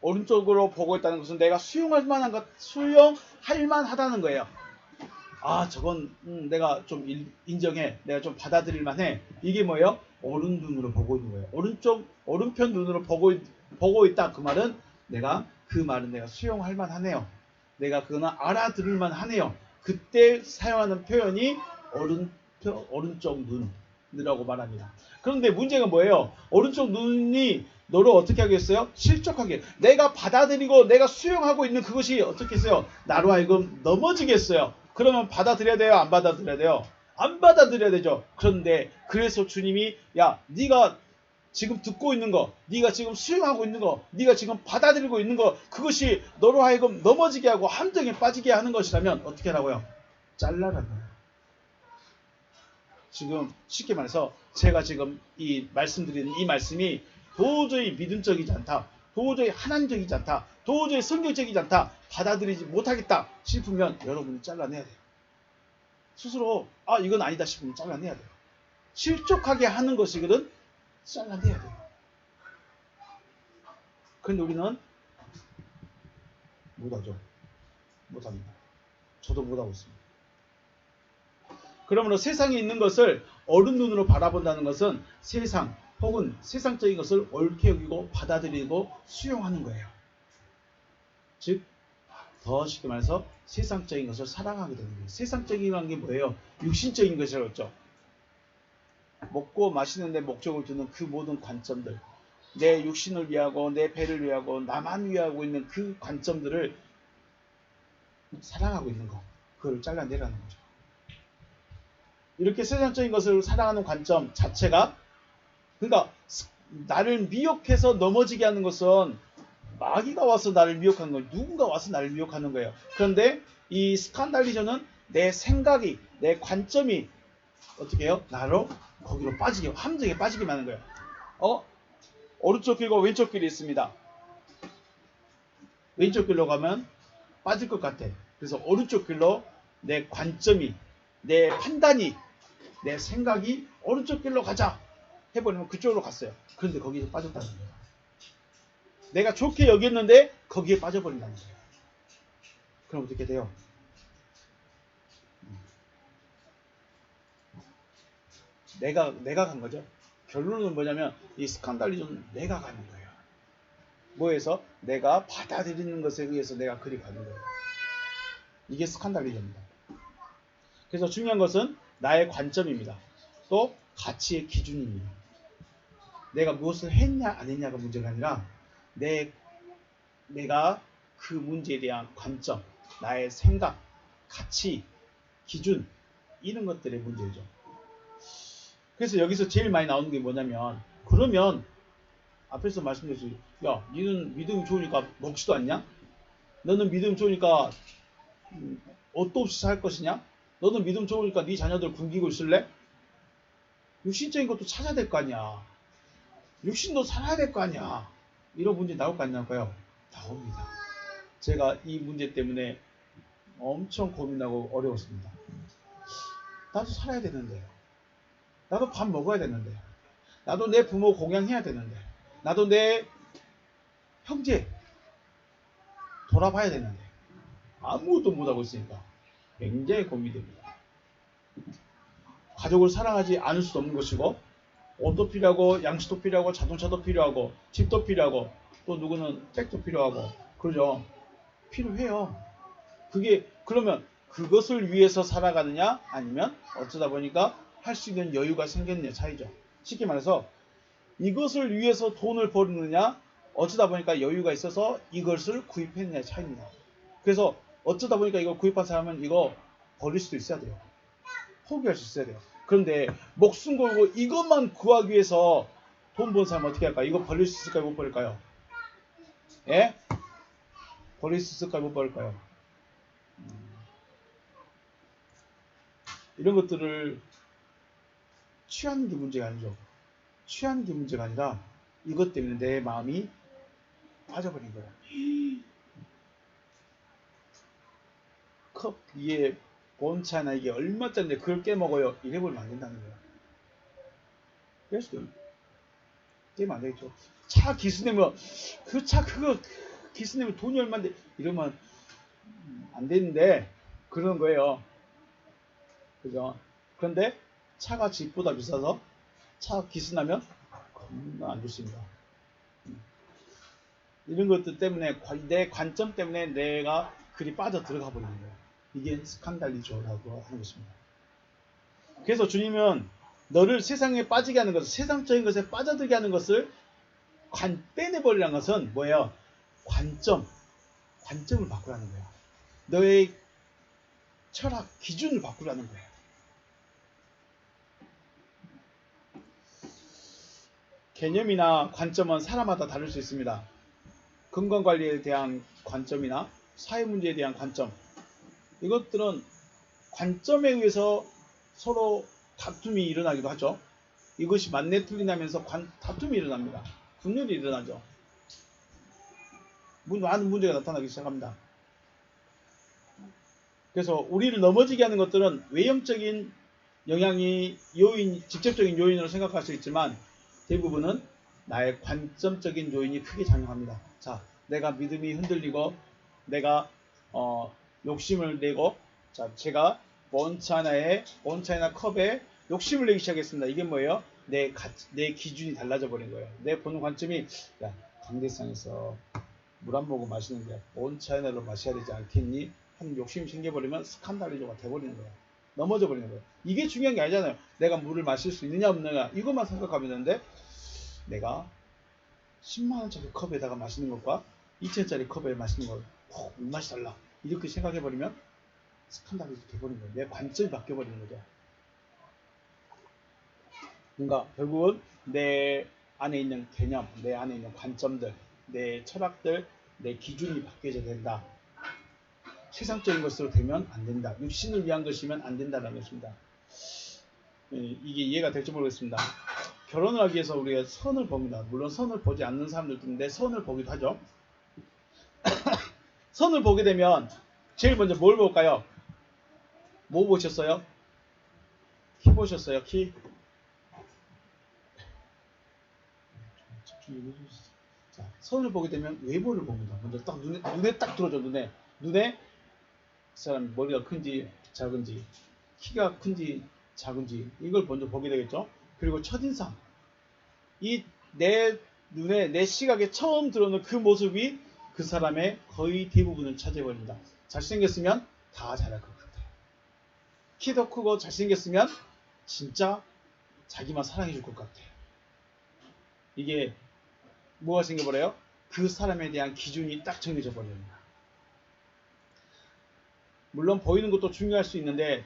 오른쪽으로 보고 있다는 것은 내가 수용할 만하다는 거예요. 저건 내가 좀 인정해. 내가 좀 받아들일 만해. 이게 뭐예요? 오른 눈으로 보고 있는 거예요. 오른편 눈으로 보고 있다. 그 말은 내가 수용할 만하네요. 내가 그거는 알아들을 만하네요. 그때 사용하는 표현이 오른쪽 눈이라고 말합니다. 그런데 문제가 뭐예요? 오른쪽 눈이 너를 어떻게 하겠어요? 실족하게. 내가 받아들이고 내가 수용하고 있는 그것이 어떻게 했어요? 나로 하여금 넘어지겠어요. 그러면 받아들여야 돼요? 안 받아들여야 돼요? 안 받아들여야 되죠. 그런데 그래서 주님이 네가 지금 듣고 있는 거, 네가 지금 수용하고 있는 거, 네가 지금 받아들이고 있는 거 그것이 너로 하여금 넘어지게 하고 함정에 빠지게 하는 것이라면 어떻게 하라고요? 잘라라는 거예요. 지금 쉽게 말해서 제가 지금 말씀드리는 이 말씀이 도저히 믿음적이지 않다. 도저히 하나님적이지 않다. 도저히 성경적이지 않다. 받아들이지 못하겠다 싶으면 여러분이 잘라내야 돼요. 스스로 이건 아니다 싶으면 잘라내야 돼요. 실족하게 하는 것이거든 잘라내야 돼요. 그런데 우리는 못하죠. 못합니다. 저도 못하고 있습니다. 그러므로 세상에 있는 것을 어른 눈으로 바라본다는 것은 세상 혹은 세상적인 것을 옳게 여기고 받아들이고 수용하는 거예요. 즉 더 쉽게 말해서 세상적인 것을 사랑하게 되는 거예요. 세상적인 게 뭐예요? 육신적인 것이었죠. 먹고 마시는 데 목적을 두는 그 모든 관점들, 내 육신을 위하고 내 배를 위하고 나만 위하고 있는 그 관점들을 사랑하고 있는 거, 그걸 잘라내라는 거죠. 이렇게 세상적인 것을 사랑하는 관점 자체가, 그러니까 나를 미혹해서 넘어지게 하는 것은 마귀가 와서 나를 미혹하는 거예요. 누군가 와서 나를 미혹하는 거예요. 그런데 이 스칸달리저는 내 생각이, 내 관점이 어떻게 해요? 나로 거기로 빠지게, 함정에 빠지게 하는 거예요. 오른쪽 길과 왼쪽 길이 있습니다. 왼쪽 길로 가면 빠질 것 같아. 그래서 오른쪽 길로 내 관점이, 내 판단이, 내 생각이 오른쪽 길로 가자 해버리면 그쪽으로 갔어요. 그런데 거기서 빠졌다는 거예요. 내가 좋게 여겼는데 거기에 빠져버린다는 거예요. 그럼 어떻게 돼요? 내가 간 거죠. 결론은 뭐냐면 이 스칸달리즘은 내가 가는 거예요. 뭐에서? 내가 받아들이는 것에 의해서 내가 그리 가는 거예요. 이게 스칸달리즘입니다. 그래서 중요한 것은 나의 관점입니다. 또 가치의 기준입니다. 내가 무엇을 했냐 안 했냐가 문제가 아니라 내가 그 문제에 대한 관점, 나의 생각, 가치, 기준 이런 것들의 문제죠. 그래서 여기서 제일 많이 나오는 게 뭐냐면, 그러면 앞에서 말씀드렸지, 야, 니는 믿음이 좋으니까 먹지도 않냐? 너는 믿음 좋으니까 옷도 없이 살 것이냐? 너는 믿음 좋으니까 네 자녀들 굶기고 있을래? 육신적인 것도 찾아야 될 거 아니야. 육신도 살아야 될 거 아니야. 이런 문제 나올 거 아니냐고요? 나옵니다. 제가 이 문제 때문에 엄청 고민하고 어려웠습니다. 나도 살아야 되는데, 나도 밥 먹어야 되는데, 나도 내 부모 공양해야 되는데, 나도 내 형제 돌아봐야 되는데 아무것도 못하고 있으니까 굉장히 고민됩니다. 가족을 사랑하지 않을 수 없는 것이고, 옷도 필요하고, 양식도 필요하고, 자동차도 필요하고, 집도 필요하고, 또 누구는 백도 필요하고, 그러죠. 필요해요. 그게 그러면 그것을 위해서 살아가느냐, 아니면 어쩌다 보니까 할 수 있는 여유가 생겼느냐 차이죠. 쉽게 말해서 이것을 위해서 돈을 버느냐, 어쩌다 보니까 여유가 있어서 이것을 구입했느냐 차이입니다. 그래서 어쩌다 보니까 이걸 구입한 사람은 이거 버릴 수도 있어야 돼요. 포기할 수 있어야 돼요. 그런데 목숨 걸고 이것만 구하기 위해서 돈 번 사람 어떻게 할까요? 이거 버릴 수 있을까요? 못 버릴까요? 예? 버릴 수 있을까요? 못 버릴까요? 이런 것들을 취하는 게 문제가 아니죠. 취하는 게 문제가 아니라 이것 때문에 내 마음이 빠져버린 거야. 컵 위에 본차나 이게 얼마짜리인데 그걸 깨먹어요. 이래버리면 안 된다는 거야. 그래서 깨면 안 되겠죠. 차 기스 내면 그 차 그거 기스 내면 돈이 얼마인데 이러면 안 되는데 그런 거예요. 그죠? 그런데 차가 집보다 비싸서 차 기스 나면 겁나 안 좋습니다. 이런 것들 때문에 내 관점 때문에 내가 그리 빠져 들어가 버리는 거예요. 이게 스칸달리죠라고 하는 것입니다. 그래서 주님은 너를 세상에 빠지게 하는 것을, 세상적인 것에 빠져들게 하는 것을 빼내버리라는 것은 뭐예요? 관점을 바꾸라는 거예요. 너의 철학 기준을 바꾸라는 거예요. 개념이나 관점은 사람마다 다를 수 있습니다. 건강관리에 대한 관점이나 사회 문제에 대한 관점, 이것들은 관점에 의해서 서로 다툼이 일어나기도 하죠. 이것이 맞네 틀리냐면서 다툼이 일어납니다. 분열이 일어나죠. 많은 문제가 나타나기 시작합니다. 그래서 우리를 넘어지게 하는 것들은 외형적인 영향이 직접적인 요인으로 생각할 수 있지만 대부분은 나의 관점적인 요인이 크게 작용합니다. 자, 내가 믿음이 흔들리고 내가 욕심을 내고, 자, 제가 원차이나 컵에 욕심을 내기 시작했습니다. 이게 뭐예요? 내 기준이 달라져 버린 거예요. 내 보는 관점이, 야, 강대상에서 물 한 모금 마시는데 원차이나로 마셔야 되지 않겠니? 하는 욕심이 생겨버리면 스칸달리조가 돼버리는 거예요. 넘어져 버리는 거예요. 이게 중요한 게 아니잖아요. 내가 물을 마실 수 있느냐 없느냐 이것만 생각하면 되는데, 내가 10만원짜리 컵에다가 마시는 것과 2천원짜리 컵에 마시는 거 입맛이 달라 이렇게 생각해버리면 스칸달이 돼버린 거예요. 내 관점이 바뀌어버리는 거죠. 그러니까 결국은 내 안에 있는 개념, 내 안에 있는 관점들, 내 철학들, 내 기준이 바뀌어야 된다. 세상적인 것으로 되면 안 된다. 육신을 위한 것이면 안 된다는 것입니다. 이게 이해가 될지 모르겠습니다. 결혼을 하기 위해서 우리가 선을 봅니다. 물론 선을 보지 않는 사람들도 있는데 선을 보기도 하죠. 선을 보게 되면 제일 먼저 뭘 볼까요? 뭐 보셨어요? 키 보셨어요? 키? 자, 선을 보게 되면 외모를 봅니다. 먼저 딱 눈에 딱 들어줘. 눈에 그 사람 머리가 큰지 작은지, 키가 큰지 작은지 이걸 먼저 보게 되겠죠. 그리고 첫인상, 이 내 눈에 내 시각에 처음 들어오는 그 모습이 그 사람의 거의 대부분을 차지해버립니다. 잘생겼으면 다 잘할 것 같아요. 키도 크고 잘생겼으면 진짜 자기만 사랑해줄 것 같아요. 이게 뭐가 생겨버려요? 그 사람에 대한 기준이 딱 정해져 버립니다. 물론 보이는 것도 중요할 수 있는데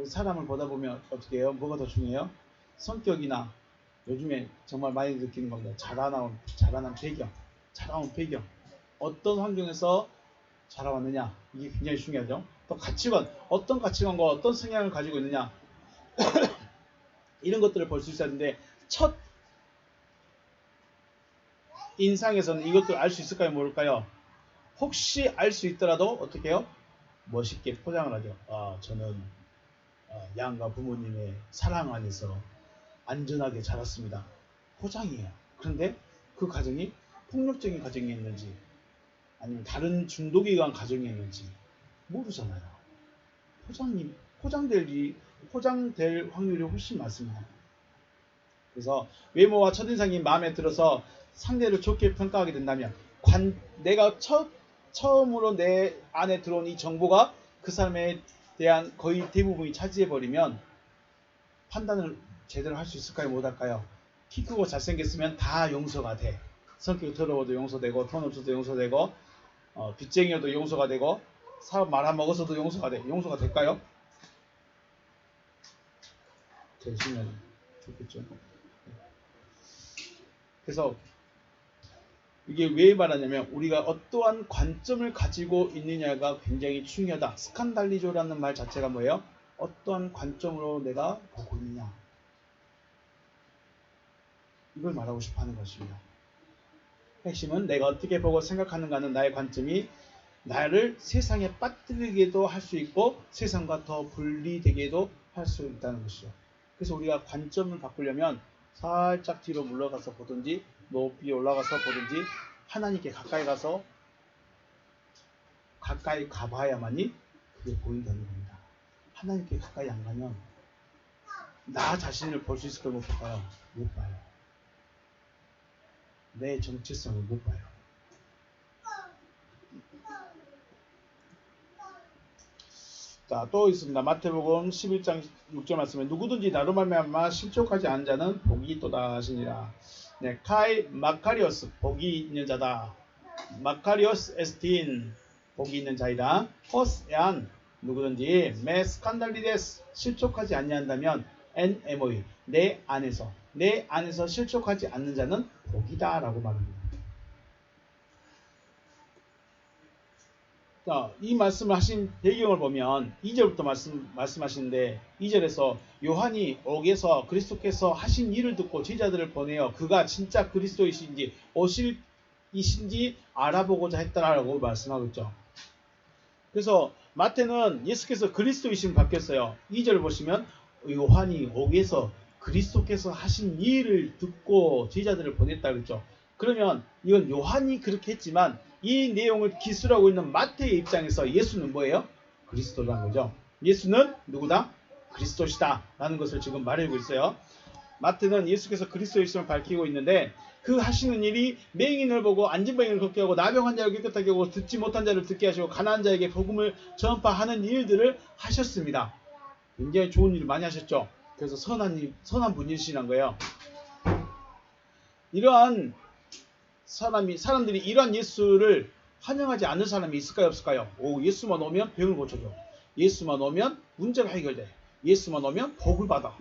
사람을 보다 보면 어떻게 해요? 뭐가 더 중요해요? 성격이나 요즘에 정말 많이 느끼는 겁니다. 자라나온 배경, 어떤 환경에서 자라왔느냐, 이게 굉장히 중요하죠. 또 가치관, 어떤 가치관과 어떤 성향을 가지고 있느냐 이런 것들을 볼 수 있어야 하는데, 첫 인상에서는 이것들 알 수 있을까요? 모를까요? 혹시 알 수 있더라도 어떻게 해요? 멋있게 포장을 하죠. 저는 양가 부모님의 사랑 안에서 안전하게 자랐습니다. 포장이에요. 그런데 그 가정이 폭력적인 가정이었는지 아니면 다른 중독에 의한 가정이었는지 모르잖아요. 포장될 확률이 훨씬 많습니다. 그래서 외모와 첫인상이 마음에 들어서 상대를 좋게 평가하게 된다면 내가 처음으로 내 안에 들어온 이 정보가 그 사람에 대한 거의 대부분이 차지해버리면 판단을 제대로 할 수 있을까요? 못할까요? 키 크고 잘생겼으면 다 용서가 돼. 성격 더러워도 용서되고 돈 없어도 용서되고 빚쟁이여도 용서가 되고 사람 말아먹어서도 용서가 돼. 용서가 될까요? 되시면 좋겠죠. 그래서 이게 왜 말하냐면 우리가 어떠한 관점을 가지고 있느냐가 굉장히 중요하다. 스칸달리조라는 말 자체가 뭐예요? 어떠한 관점으로 내가 보고 있느냐. 이걸 말하고 싶어 하는 것입니다. 핵심은 내가 어떻게 보고 생각하는가는 나의 관점이 나를 세상에 빠뜨리게도 할 수 있고 세상과 더 분리되게도 할 수 있다는 것이죠. 그래서 우리가 관점을 바꾸려면 살짝 뒤로 물러가서 보든지 높이 올라가서 보든지 하나님께 가까이 가봐야만이 그게 보인다는 겁니다. 하나님께 가까이 안 가면 나 자신을 볼 수 있을까요? 못 볼까요? 못 봐요. 내 정체성을 못 봐요. 자, 또 있습니다. 마태복음 11장 6절 말씀에 누구든지 나로 말미암아 실족하지 않은 자는 복이 있도다 하시니라. 네, 카이 마카리오스 복이 있는 자다. 마카리오스 에스틴 복이 있는 자이다. 호스안 누구든지 메 스칸달리데스 실족하지 아니한다면 NMOE 내 안에서 실족하지 않는 자는 복이다 라고 말합니다. 자, 이 말씀을 하신 배경을 보면 2절부터 말씀하시는데 2절에서 요한이 옥에서 그리스도께서 하신 일을 듣고 제자들을 보내어 그가 진짜 그리스도이신지 오실이신지 알아보고자 했다라고 말씀하고 있죠. 그래서 마태는 예수께서 그리스도이심을 바뀌었어요. 2절 보시면 요한이 옥에서 그리스도께서 하신 일을 듣고 제자들을 보냈다 그랬죠. 그러면 이건 요한이 그렇게 했지만 이 내용을 기술하고 있는 마태의 입장에서 예수는 뭐예요? 그리스도라는 거죠. 예수는 누구다? 그리스도시다 라는 것을 지금 말하고 있어요. 마태는 예수께서 그리스도이심을 밝히고 있는데 그 하시는 일이 맹인을 보고 안진뱅이를 걷게 하고 나병 환자를 깨끗하게 하고 듣지 못한 자를 듣게 하시고 가난한 자에게 복음을 전파하는 일들을 하셨습니다. 굉장히 좋은 일을 많이 하셨죠. 그래서 선한 분이시란 거예요. 이러한 사람들이 이러한 예수를 환영하지 않는 사람이 있을까요? 없을까요? 예수만 오면 병을 고쳐줘. 예수만 오면 문제가 해결돼. 예수만 오면 복을 받아.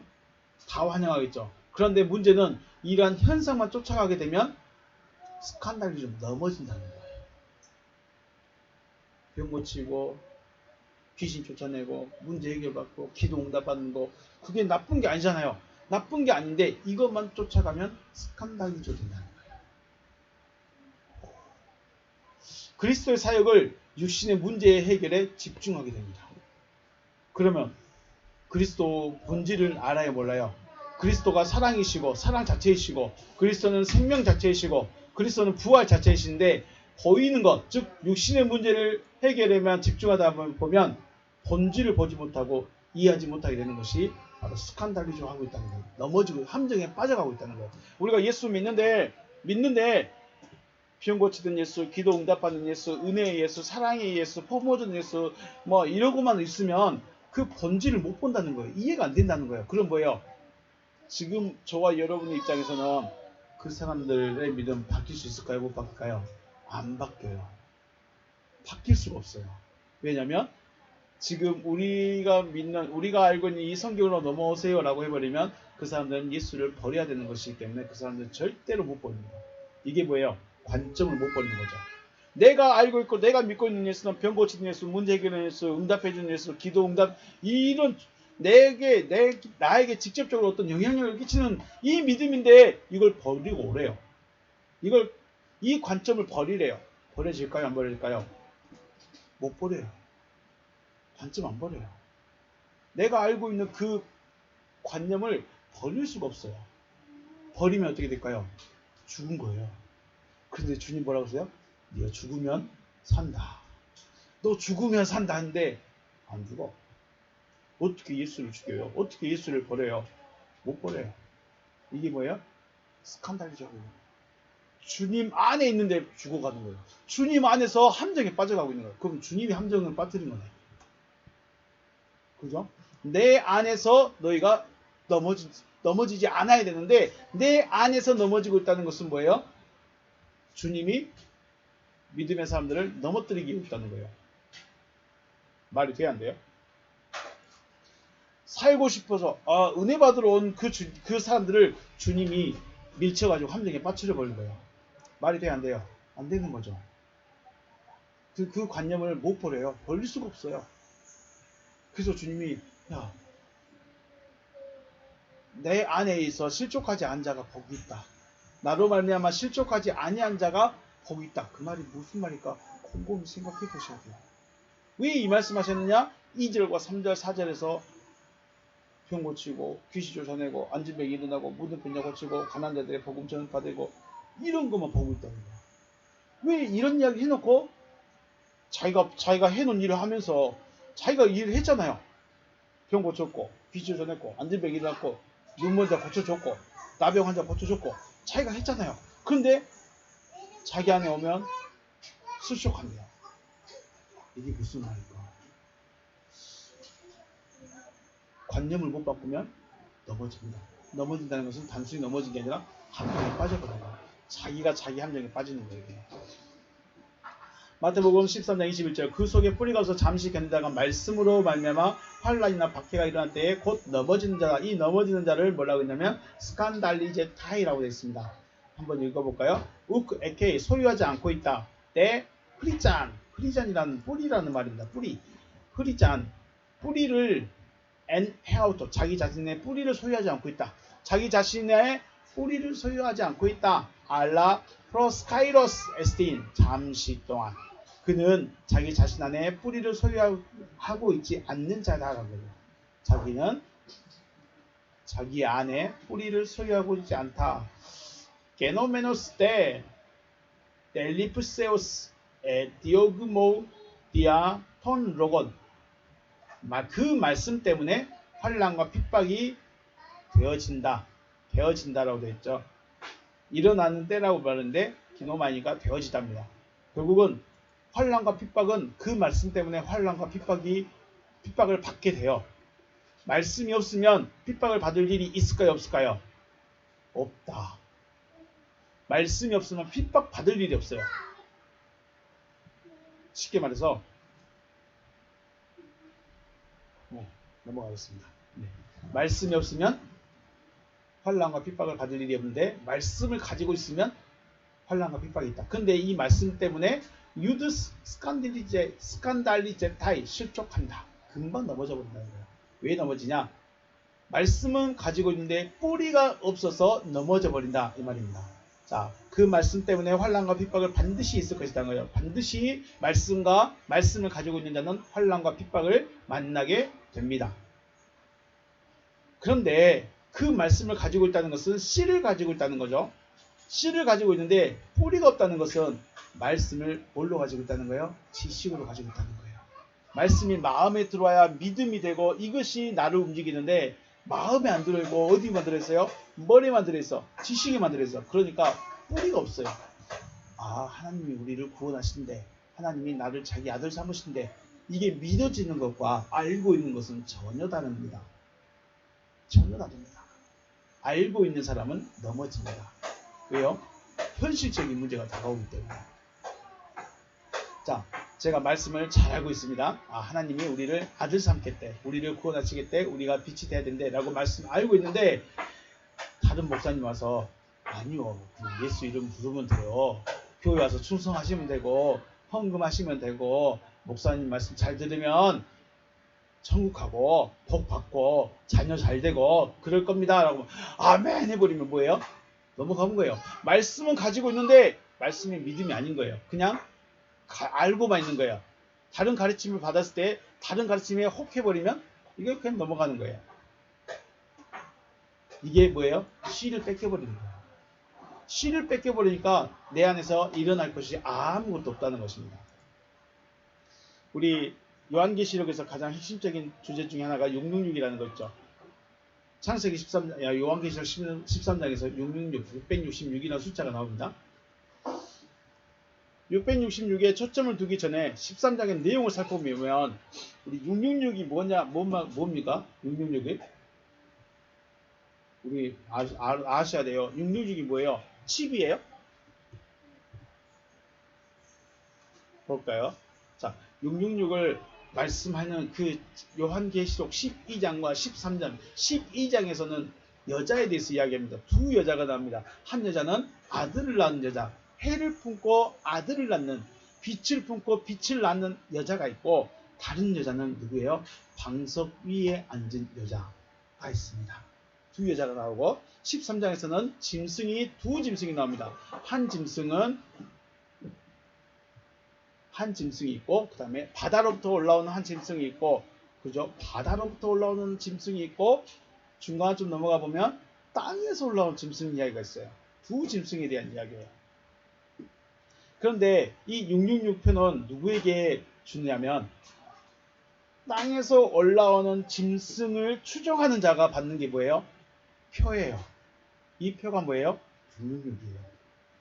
다 환영하겠죠. 그런데 문제는 이러한 현상만 쫓아가게 되면 스칸달이 좀 넘어진다는 거예요. 병 고치고 귀신 쫓아내고 문제 해결받고 기도 응답받는 거 그게 나쁜 게 아니잖아요. 나쁜 게 아닌데 이것만 쫓아가면 스칸달리조 된다는 거예요. 그리스도의 사역을 육신의 문제의 해결에 집중하게 됩니다. 그러면 그리스도 본질을 알아야 몰라요. 그리스도가 사랑이시고 사랑 자체이시고 그리스도는 생명 자체이시고 그리스도는 부활 자체이신데 보이는 것, 즉 육신의 문제를 해결에만 집중하다 보면 본질을 보지 못하고 이해하지 못하게 되는 것이 바로 스칸달리조 하고 있다는 거예요. 넘어지고 함정에 빠져가고 있다는 거예요. 우리가 예수 믿는데 병 고치는 예수, 기도 응답받는 예수, 은혜의 예수, 사랑의 예수, 포모전 예수 뭐 이러고만 있으면 그 본질을 못 본다는 거예요. 이해가 안 된다는 거예요. 그럼 뭐예요? 지금 저와 여러분의 입장에서는 그 사람들의 믿음 바뀔 수 있을까요? 못 바뀔까요? 안 바뀌어요. 바뀔 수가 없어요. 왜냐하면 지금 우리가 알고 있는 이 성경으로 넘어오세요 라고 해버리면 그 사람들은 예수를 버려야 되는 것이기 때문에 그 사람들은 절대로 못 버립니다. 이게 뭐예요? 관점을 못 버리는 거죠. 내가 알고 있고 내가 믿고 있는 예수는 병 고치는 예수, 문제 해결하는 예수, 응답해주는 예수, 기도 응답 이런 나에게 직접적으로 어떤 영향력을 끼치는 이 믿음인데 이걸 버리고 오래요. 이걸 이 관점을 버리래요. 버려질까요? 안 버려질까요? 못 버려요. 관점 안 버려요. 내가 알고 있는 그 관념을 버릴 수가 없어요. 버리면 어떻게 될까요? 죽은 거예요. 그런데 주님 뭐라고 하세요? 네가 죽으면 산다. 너 죽으면 산다 하는데 안 죽어. 어떻게 예수를 죽여요? 어떻게 예수를 버려요? 못 버려요. 이게 뭐예요? 스칸달리적이에요. 주님 안에 있는데 죽어가는 거예요. 주님 안에서 함정에 빠져가고 있는 거예요. 그럼 주님이 함정을 빠뜨린 거네. 그죠? 내 안에서 너희가 넘어지지 않아야 되는데 내 안에서 넘어지고 있다는 것은 뭐예요? 주님이 믿음의 사람들을 넘어뜨리기 있다는 거예요. 말이 돼야 안 돼요? 살고 싶어서 은혜 받으러 온 그 사람들을 주님이 밀쳐가지고 함정에 빠뜨려 버린 거예요. 말이 돼야 안 돼요? 안 되는 거죠. 그 관념을 못 버려요. 버릴 수가 없어요. 그래서 주님이 내 안에 있어 실족하지 않은 자가 거기 있다. 나로 말미암아 실족하지 아니한 자가 거기 있다. 그 말이 무슨 말일까? 곰곰이 생각해 보셔야 돼요. 왜 이 말씀하셨느냐? 2절과 3절, 4절에서 병 고치고 귀신 쫓아내고 안진병이 일어나고 모든 병자 고치고 가난한 자들의 복음 전파되고 이런 것만 보고 있다는 거야. 왜 이런 이야기 해놓고 자기가 해놓은 일을 하면서 자기가 일을 했잖아요. 병 고쳤고 귀신 쫓아냈고 안진병이 일어났고 눈먼 자 고쳐줬고 나병 환자 고쳐줬고 자기가 했잖아요. 그런데 자기 안에 오면 실족합니다. 이게 무슨 말일까? 관념을 못 바꾸면 넘어집니다. 넘어진다는 것은 단순히 넘어진 게 아니라 함정에 빠져버린 거예요. 자기가 자기 함정에 빠지는 거예요. 마태복음 13장 21절 그 속에 뿌리가 없어 잠시 견디다가 말씀으로 말미암아 환란이나 박해가 일어날 때에 곧 넘어지는 자다. 이 넘어지는 자를 뭐라고 했냐면 스칸달리제타이라고 되어 있습니다. 한번 읽어볼까요? 우크 에케이 소유하지 않고 있다. 때 흐리잔이라는 뿌리라는 말입니다. 뿌리 흐리잔 뿌리를 엔헤아우토 자기 자신의 뿌리를 소유하지 않고 있다. 자기 자신의 뿌리를 소유하지 않고 있다. 알라 프로스카이로스 에스틴 잠시 동안 그는 자기 자신 안에 뿌리를 소유하고 있지 않는 자다라는 거예요. 자기는 자기 안에 뿌리를 소유하고 있지 않다. 게노메노스 때 델리프세오스 디오그모 디아 톤 로건 그 말씀 때문에 환난과 핍박이 되어진다라고 되어 있죠. 일어나는 때라고 말하는데 기노마니가 되어지답니다. 결국은 환난과 핍박은 그 말씀 때문에 환난과 핍박을 받게 돼요. 말씀이 없으면 핍박을 받을 일이 있을까요? 없을까요? 없다. 말씀이 없으면 핍박 받을 일이 없어요. 쉽게 말해서 넘어가겠습니다. 말씀이 없으면 환난과 핍박을 받을 일이 없는데 말씀을 가지고 있으면 환난과 핍박이 있다. 근데 이 말씀 때문에 유드 스칸달리제타이 실족한다. 금방 넘어져 버린다는 거예요. 왜 넘어지냐? 말씀은 가지고 있는데 뿌리가 없어서 넘어져 버린다 이 말입니다. 자, 그 말씀 때문에 환난과 핍박을 반드시 있을 것이라는 거예요. 반드시 말씀을 가지고 있는 자는 환난과 핍박을 만나게 됩니다. 그런데 그 말씀을 가지고 있다는 것은 씨를 가지고 있다는 거죠. 씨를 가지고 있는데 뿌리가 없다는 것은 말씀을 뭘로 가지고 있다는 거예요? 지식으로 가지고 있다는 거예요. 말씀이 마음에 들어와야 믿음이 되고 이것이 나를 움직이는데 마음에 안 들어있고 어디만 들어있어요? 머리만 들어있어. 지식에만 들어있어. 그러니까 뿌리가 없어요. 하나님이 우리를 구원하신대. 하나님이 나를 자기 아들 삼으신대. 이게 믿어지는 것과 알고 있는 것은 전혀 다릅니다. 전혀 다릅니다. 알고 있는 사람은 넘어집니다. 왜요? 현실적인 문제가 다가오기 때문에. 자, 제가 말씀을 잘 알고 있습니다. 하나님이 우리를 아들 삼겠대. 우리를 구원하시겠대. 우리가 빛이 돼야 된대. 라고 말씀 알고 있는데 다른 목사님 와서 아니요. 예수 이름 부르면 돼요. 교회 와서 충성하시면 되고 헌금하시면 되고 목사님 말씀 잘 들으면 천국 가고 복 받고 자녀 잘 되고 그럴 겁니다. 라고 아멘 해버리면 뭐예요? 넘어가는 거예요. 말씀은 가지고 있는데 말씀의 믿음이 아닌 거예요. 그냥 알고만 있는 거예요. 다른 가르침을 받았을 때 다른 가르침에 혹 해버리면 이게 그냥 넘어가는 거예요. 이게 뭐예요? 씨를 뺏겨버리는 거예요. 씨를 뺏겨버리니까 내 안에서 일어날 것이 아무것도 없다는 것입니다. 우리 요한계시록에서 가장 핵심적인 주제 중에 하나가 666이라는 거 있죠. 창세기 13장, 요한계시록 13장에서 666, 666이라는 숫자가 나옵니다. 666에 초점을 두기 전에 13장의 내용을 살펴보면 우리 666이 뭡니까? 666이? 우리 아셔야 돼요. 666이 뭐예요? 칩이에요? 볼까요? 자, 666을 말씀하는 그 요한계시록 12장과 13장, 12장에서는 여자에 대해서 이야기합니다. 두 여자가 나옵니다. 한 여자는 아들을 낳은 여자, 해를 품고 아들을 낳는, 빛을 품고 빛을 낳는 여자가 있고, 다른 여자는 누구예요? 방석 위에 앉은 여자가 있습니다. 두 여자가 나오고, 13장에서는 두 짐승이 나옵니다. 한 짐승이 있고, 그 다음에 바다로부터 올라오는 한 짐승이 있고, 그죠? 바다로부터 올라오는 짐승이 있고, 중간에 좀 넘어가 보면 땅에서 올라온 짐승 이야기가 있어요. 두 짐승에 대한 이야기예요. 그런데 이 666편은 누구에게 주냐면 땅에서 올라오는 짐승을 추종하는 자가 받는 게 뭐예요? 표예요. 이 표가 뭐예요? 666이에요.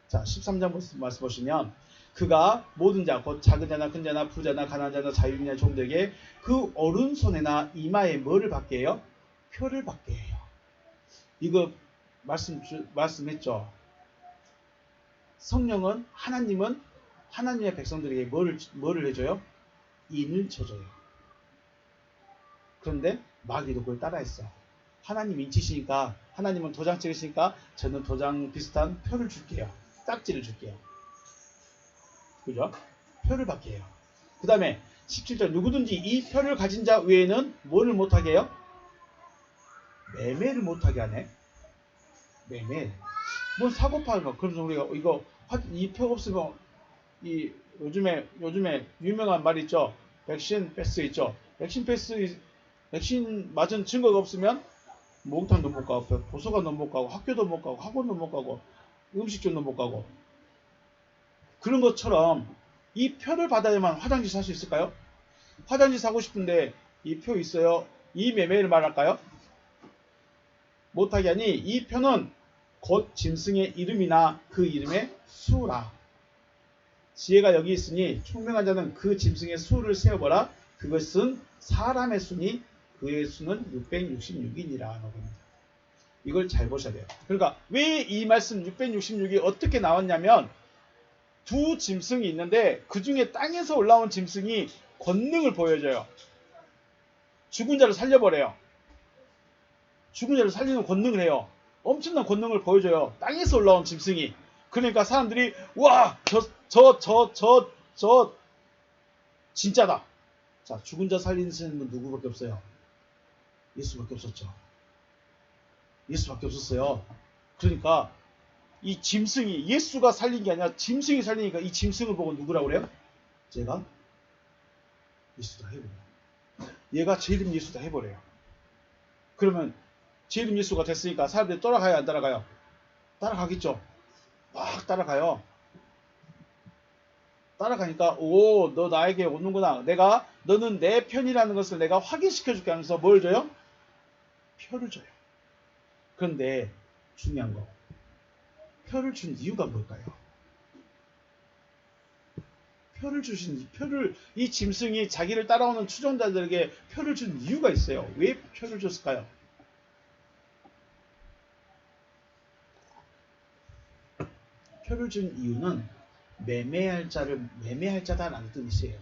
자, 13장 말씀 보시면 그가 모든 자, 곧 작은 자나 큰 자나 부자나 가난한 자나 자유인이나 종들에게 그 오른손에나 이마에 뭐를 받게 해요? 표를 받게 해요. 이거 말씀했죠. 성령은 하나님은 하나님의 백성들에게 뭐를 해줘요? 인을 쳐줘요. 그런데 마귀도 그걸 따라했어. 하나님 인치시니까 하나님은 도장 찍으시니까 저는 도장 비슷한 표를 줄게요. 딱지를 줄게요. 그죠? 표를 받게 해요. 그 다음에 17절 누구든지 이 표를 가진 자 외에는 뭐를 못하게 해요? 매매를 못하게 하네. 매매. 뭐 사고 팔고. 그래서 우리가 이 표 없으면 요즘에 유명한 말 있죠. 백신 패스 있죠. 백신 맞은 증거가 없으면 목욕탕도 못 가고 도서관도 못 가고 학교도 못 가고 학원도 못 가고 음식점도 못 가고 그런 것처럼 이 표를 받아야만 화장지 살 수 있을까요? 화장지 사고 싶은데 이 표 있어요? 이 매매를 말할까요? 못하게 하니 이 표는 곧 짐승의 이름이나 그 이름의 수라. 지혜가 여기 있으니 총명한 자는 그 짐승의 수를 세어보라. 그것은 사람의 수니 그의 수는 666이니라. 이걸 잘 보셔야 돼요. 그러니까 왜 이 말씀 666이 어떻게 나왔냐면 두 짐승이 있는데 그 중에 땅에서 올라온 짐승이 권능을 보여줘요. 죽은 자를 살려버려요. 죽은 자를 살리는 권능을 해요. 엄청난 권능을 보여줘요. 땅에서 올라온 짐승이. 그러니까 사람들이 와, 저 진짜다. 자, 죽은 자 살리는 분 누구밖에 없어요? 예수밖에 없었죠. 예수밖에 없었어요. 그러니까 이 짐승이 예수가 살린 게 아니라 짐승이 살리니까 이 짐승을 보고 누구라고 그래요? 제가 예수다 해버려요. 얘가 제 이름 예수다 해버려요. 그러면 제 이름 예수가 됐으니까 사람들이 따라가요, 안 따라가요? 따라가겠죠. 막 따라가요. 따라가니까 오, 너 나에게 오는구나. 너는 내 편이라는 것을 내가 확인시켜줄게 하면서 뭘 줘요? 표를 줘요. 그런데 중요한 거. 표를 준 이유가 뭘까요? 이 짐승이 자기를 따라오는 추종자들에게 표를 준 이유가 있어요. 왜 표를 줬을까요? 표를 준 이유는 매매할 자다라는 뜻이에요.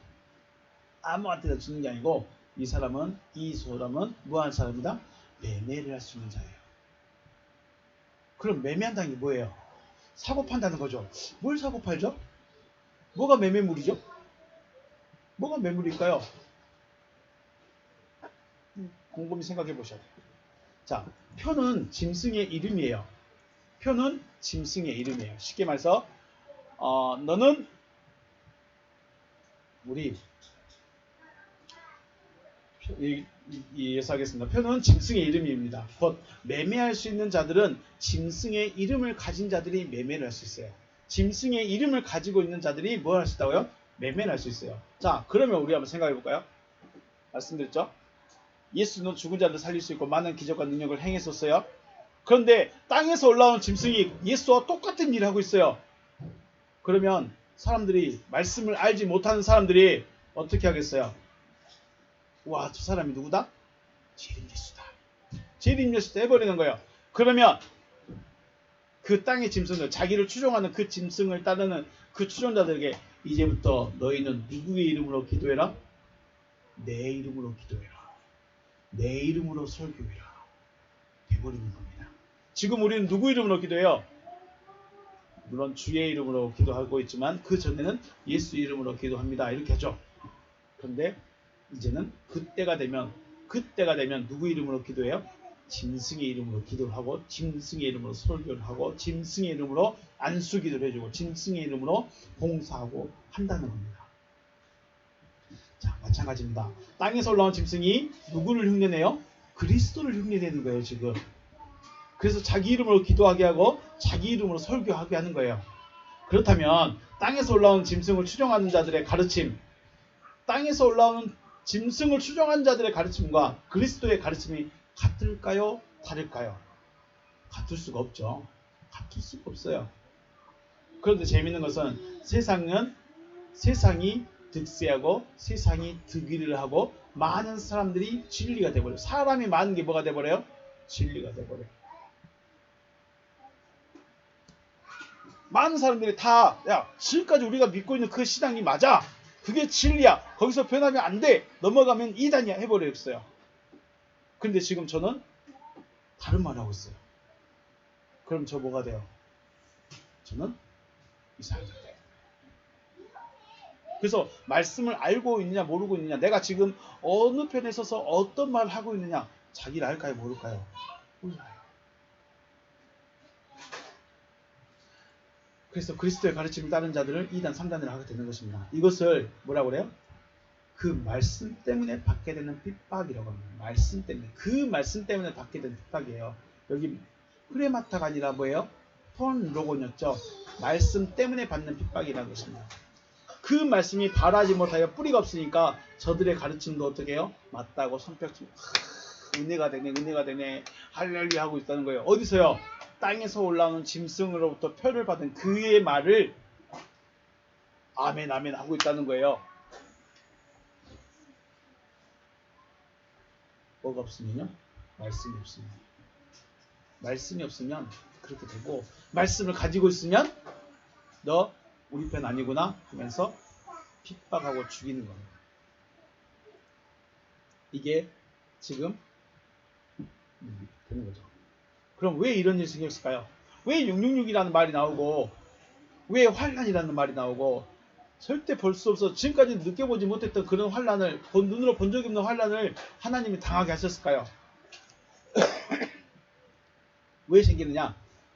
아무한테나 주는 게 아니고 이 사람은 뭐하는 사람이다? 매매를 할 수 있는 자예요. 그럼 매매한다는 게 뭐예요? 사고 판다는 거죠. 뭘 사고 팔죠? 뭐가 매매물이죠? 뭐가 매물일까요? 곰곰이 생각해 보셔야 돼요. 자, 표는 짐승의 이름이에요. 표는 짐승의 이름이에요. 쉽게 말해서 너는 우리 예사하겠습니다. 표는 짐승의 이름입니다. 곧 매매할 수 있는 자들은 짐승의 이름을 가진 자들이 매매를 할 수 있어요. 짐승의 이름을 가지고 있는 자들이 뭘 할 수 있다고요? 매매를 할 수 있어요. 자, 그러면 우리 한번 생각해 볼까요? 말씀드렸죠? 예수는 죽은 자를 살릴 수 있고 많은 기적과 능력을 행했었어요. 그런데 땅에서 올라온 짐승이 예수와 똑같은 일을 하고 있어요. 그러면 사람들이, 말씀을 알지 못하는 사람들이 어떻게 하겠어요? 와, 저 사람이 누구다? 재림 예수다. 재림 예수다 해버리는 거예요. 그러면 그 땅의 짐승들, 자기를 추종하는 그 짐승을 따르는 그 추종자들에게 이제부터 너희는 누구의 이름으로 기도해라? 내 이름으로 기도해라. 내 이름으로 설교해라. 돼버리는 겁니다. 지금 우리는 누구 이름으로 기도해요? 물론 주의 이름으로 기도하고 있지만 그 전에는 예수 이름으로 기도합니다. 이렇게 하죠. 그런데 이제는 그때가 되면 누구 이름으로 기도해요? 짐승의 이름으로 기도를 하고, 짐승의 이름으로 설교를 하고, 짐승의 이름으로 안수기도를 해주고, 짐승의 이름으로 봉사하고 한다는 겁니다. 자, 마찬가지입니다. 땅에서 올라온 짐승이 누구를 흉내내요? 그리스도를 흉내내는 거예요, 지금. 그래서 자기 이름으로 기도하게 하고 자기 이름으로 설교하게 하는 거예요. 그렇다면 땅에서 올라온 짐승을 추종하는 자들의 가르침, 땅에서 올라오는 짐승을 추종하는 자들의 가르침과 그리스도의 가르침이 같을까요? 다를까요? 같을 수가 없죠. 같을 수가 없어요. 그런데 재미있는 것은 세상이 득세하고 세상이 득위를 하고 많은 사람들이 진리가 돼버려요. 사람이 많은 게 뭐가 돼버려요? 진리가 돼버려요. 많은 사람들이 다, 야, 지금까지 우리가 믿고 있는 그 신앙이 맞아. 그게 진리야. 거기서 변하면 안 돼. 넘어가면 이단이야. 해버렸어요. 근데 지금 저는 다른 말 하고 있어요. 그럼 저 뭐가 돼요? 저는 이상하게 돼요. 그래서 말씀을 알고 있느냐 모르고 있느냐, 내가 지금 어느 편에 서서 어떤 말을 하고 있느냐, 자기를 알까요 모를까요? 몰라요. 그래서 그리스도의 가르침을 따른 자들을 2단 3단을 하게 되는 것입니다. 이것을 뭐라고 그래요? 그 말씀 때문에 받게 되는 핍박이라고 합니다. 말씀 때문에, 그 말씀 때문에 받게 되는 핍박이에요. 여기 프레마타가 아니라 뭐예요? 폰 로곤이었죠. 말씀 때문에 받는 핍박이라는 것입니다. 그 말씀이 바라지 못하여 뿌리가 없으니까 저들의 가르침도 어떻게 해요? 맞다고 손뼉치고 은혜가 되네 할렐루야 하고 있다는 거예요. 어디서요? 땅에서 올라오는 짐승으로부터 표를 받은 그의 말을 아멘 아멘 하고 있다는 거예요. 뭐가 없으면요? 말씀이 없으면. 말씀이 없으면 그렇게 되고, 말씀을 가지고 있으면 너 우리 편 아니구나 하면서 핍박하고 죽이는 겁니다. 이게 지금 되는 거죠. 그럼 왜 이런 일이 생겼을까요? 왜 666이라는 말이 나오고, 왜 환란이라는 말이 나오고, 절대 볼 수 없어 지금까지 느껴보지 못했던 그런 환란을, 눈으로 본 적이 없는 환란을 하나님이 당하게 하셨을까요? 왜 생기느냐?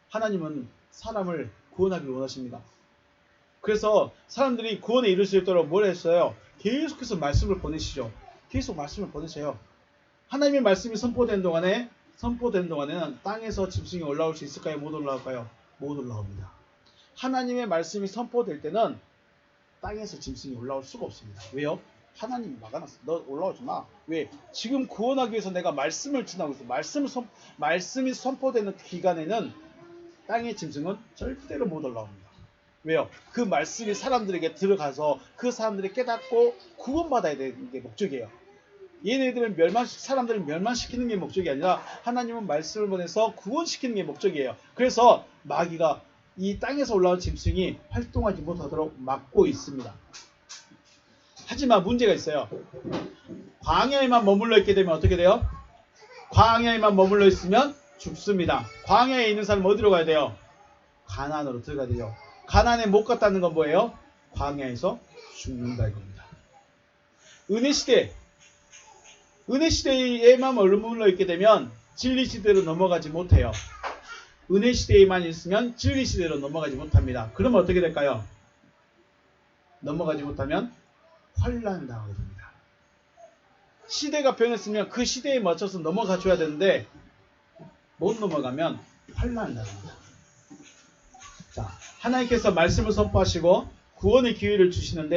하나님은 사람을 구원하기를 원하십니다. 그래서 사람들이 구원에 이를 수 있도록 뭘 했어요? 계속해서 말씀을 보내시죠. 계속 말씀을 보내세요. 하나님의 말씀이 선포된 동안에는 땅에서 짐승이 올라올 수 있을까요? 못 올라올까요? 못 올라옵니다. 하나님의 말씀이 선포될 때는 땅에서 짐승이 올라올 수가 없습니다. 왜요? 하나님이 막아놨어. 너 올라오지 마. 왜? 지금 구원하기 위해서 내가 말씀을 전하고 있어. 말씀이 선포되는 기간에는 땅의 짐승은 절대로 못 올라옵니다. 왜요? 그 말씀이 사람들에게 들어가서 그 사람들이 깨닫고 구원받아야 되는 게 목적이에요. 사람들을 멸망시키는 게 목적이 아니라 하나님은 말씀을 보내서 구원시키는 게 목적이에요. 그래서 마귀가 이 땅에서 올라온 짐승이 활동하지 못하도록 막고 있습니다. 하지만 문제가 있어요. 광야에만 머물러 있게 되면 어떻게 돼요? 광야에만 머물러 있으면 죽습니다. 광야에 있는 사람은 어디로 가야 돼요? 가나안으로 들어가야 돼요. 가나안에 못 갔다는 건 뭐예요? 광야에서 죽는다 이겁니다. 은혜 시대에만 머물러 있게 되면 진리 시대로 넘어가지 못해요. 은혜 시대에만 있으면 진리 시대로 넘어가지 못합니다. 그러면 어떻게 될까요? 넘어가지 못하면 환난 당하게 됩니다. 시대가 변했으면 그 시대에 맞춰서 넘어가 줘야 되는데 못 넘어가면 환난 당합니다. 자, 하나님께서 말씀을 선포하시고 구원의 기회를 주시는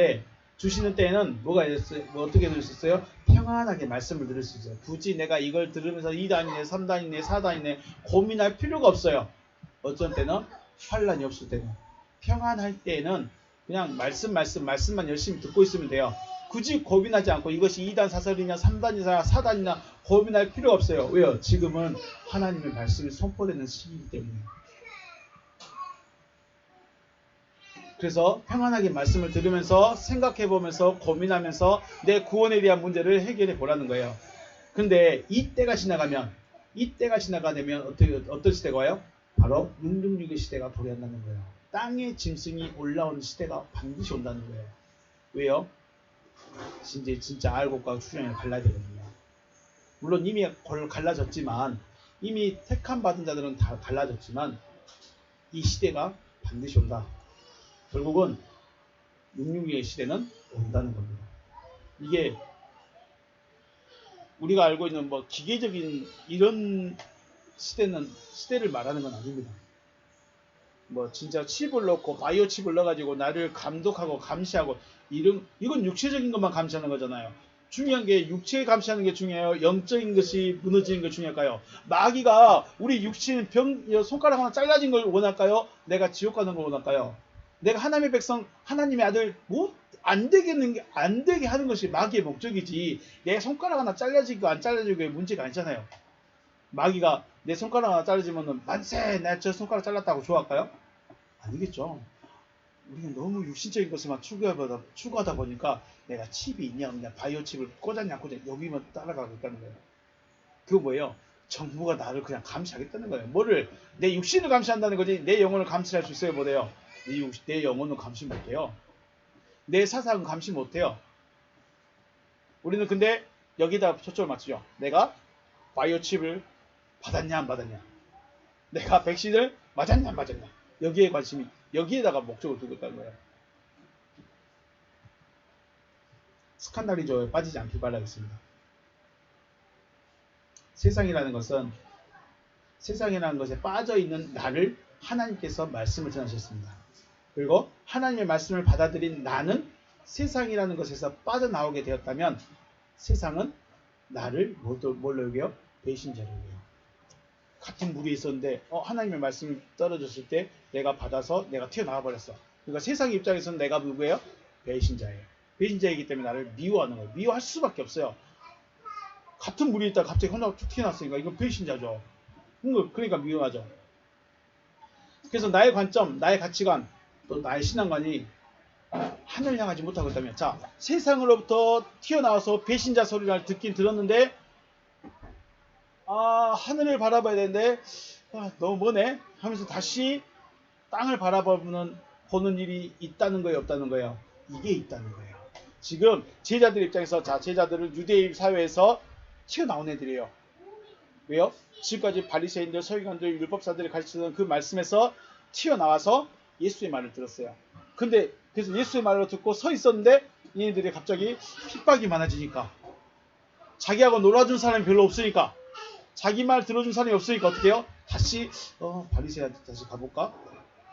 때에는 뭐가 있었어요? 뭐 어떻게 들을 수 있어요? 평안하게 말씀을 들을 수 있어요. 굳이 내가 이걸 들으면서 2단이네, 3단이네, 4단이네 고민할 필요가 없어요. 어떤 때는 환난이 없을 때는 평안할 때에는 그냥 말씀만 열심히 듣고 있으면 돼요. 굳이 고민하지 않고 이것이 2단 사설이냐 3단이냐 4단이냐 고민할 필요가 없어요. 왜요? 지금은 하나님의 말씀이 선포되는 시기이기 때문에. 그래서 평안하게 말씀을 들으면서 생각해보면서 고민하면서 내 구원에 대한 문제를 해결해 보라는 거예요. 근데 이때가 지나가면 어떤 시대가 와요? 바로 666의 시대가 도래한다는 거예요. 땅의 짐승이 올라오는 시대가 반드시 온다는 거예요. 왜요? 진짜 알곡과 추정을 갈라야 되거든요. 물론 이미 갈라졌지만 이미 택함 받은 자들은 다 갈라졌지만 이 시대가 반드시 온다. 결국은 666의 시대는 온다는 겁니다. 이게 우리가 알고 있는 뭐 기계적인 이런 시대를 말하는 건 아닙니다. 뭐 진짜 칩을 넣고 바이오 칩을 넣어가지고 나를 감독하고 감시하고 이건 육체적인 것만 감시하는 거잖아요. 중요한 게 육체에 감시하는 게 중요해요? 영적인 것이 무너지는 게 중요할까요? 마귀가 우리 육신 손가락 하나 잘라진 걸 원할까요? 내가 지옥 가는 걸 원할까요? 내가 하나님의 백성, 하나님의 아들 안 되게 하는 것이 마귀의 목적이지 내 손가락 하나 잘라지고 안 잘라지고의 문제가 아니잖아요. 마귀가 내 손가락 하나 잘라지면은 만세 내 저 손가락 잘랐다고 좋아할까요? 아니겠죠. 우리는 너무 육신적인 것을만 추구하다 보니까 내가 칩이 있냐 없냐 바이오 칩을 꽂았냐 안 꽂았냐 여기만 따라가고 있다는 거예요. 그거 뭐예요? 정부가 나를 그냥 감시하겠다는 거예요. 내 육신을 감시한다는 거지 내 영혼을 감시할 수 있어요? 못해요? 내 영혼은 감시 못해요. 내 사상은 감시 못해요. 우리는 근데 여기다 초점을 맞추죠. 내가 바이오 칩을 받았냐 안 받았냐, 내가 백신을 맞았냐 안 맞았냐, 여기에다가 목적을 두고 있다는 거예요. 스칸달이죠. 빠지지 않길 바라겠습니다. 세상이라는 것에 빠져있는 나를 하나님께서 말씀을 전하셨습니다. 그리고 하나님의 말씀을 받아들인 나는 세상이라는 것에서 빠져나오게 되었다면 세상은 나를 뭘로 여겨요? 배신자로 여겨요. 같은 물이 있었는데 하나님의 말씀이 떨어졌을 때 내가 받아서 내가 튀어나와 버렸어. 그러니까 세상 입장에서는 내가 누구예요? 배신자예요. 배신자이기 때문에 나를 미워하는 거예요. 미워할 수밖에 없어요. 같은 물이 있다가 갑자기 하나가 툭 튀어나왔으니까 이건 배신자죠. 그러니까 미워하죠. 그래서 나의 관점, 나의 가치관, 또 나의 신앙관이 하늘을 향하지 못하고 있다면, 자, 세상으로부터 튀어나와서 배신자 소리를 듣긴 들었는데 하늘을 바라봐야 되는데 너무 머네 하면서 다시 땅을 보는 일이 있다는 거예요, 없다는 거예요? 이게 있다는 거예요. 지금 제자들 입장에서, 자, 제자들은 유대인 사회에서 튀어나온 애들이에요. 왜요? 지금까지 바리새인들, 서기관들, 율법사들이 가르치던 그 말씀에서 튀어나와서 예수의 말을 들었어요. 근데 그래서 예수의 말을 듣고 서 있었는데 얘네들이 갑자기 핍박이 많아지니까, 자기하고 놀아준 사람이 별로 없으니까, 자기 말 들어준 사람이 없으니까 어떻게 해요? 다시 바리새인한테 다시 가볼까?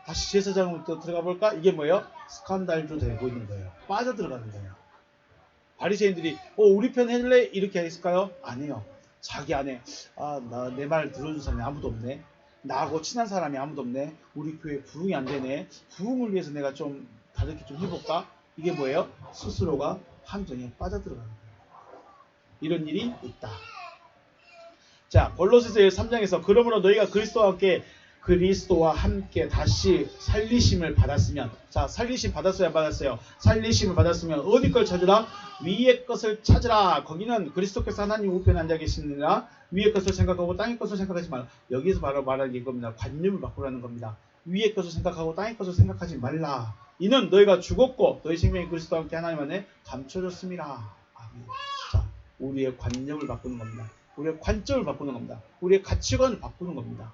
다시 제사장부터 들어가 볼까? 이게 뭐예요? 스칸달도 되고 있는 거예요. 빠져들어가는 거예요. 바리새인들이 우리 편 해줄래? 이렇게 했을까요? 아니요. 자기 안에 내 말 들어준 사람이 아무도 없네. 나하고 친한 사람이 아무도 없네. 우리 교회 부흥이 안 되네. 부흥을 위해서 내가 좀 다르게 좀 해볼까? 이게 뭐예요? 스스로가 함정에 빠져들어가는 거예요. 이런 일이 있다. 자, 골로새서 3장에서 그러므로 너희가 그리스도와 함께 다시 살리심을 받았으면, 자, 살리심 받았어요, 안 받았어요? 살리심을 받았으면 어디 걸 찾으라? 위의 것을 찾으라. 거기는 그리스도께서 하나님 우편에 앉아 계시느라 위의 것을 생각하고 땅의 것을 생각하지 말라. 여기서 바로 말하는 게 이겁니다. 관념을 바꾸라는 겁니다. 위의 것을 생각하고 땅의 것을 생각하지 말라. 이는 너희가 죽었고 너희 생명이 그리스도와 함께 하나님 안에 감춰졌습니다. 아멘. 자, 우리의 관념을 바꾸는 겁니다. 우리의 관점을 바꾸는 겁니다. 우리의 가치관을 바꾸는 겁니다.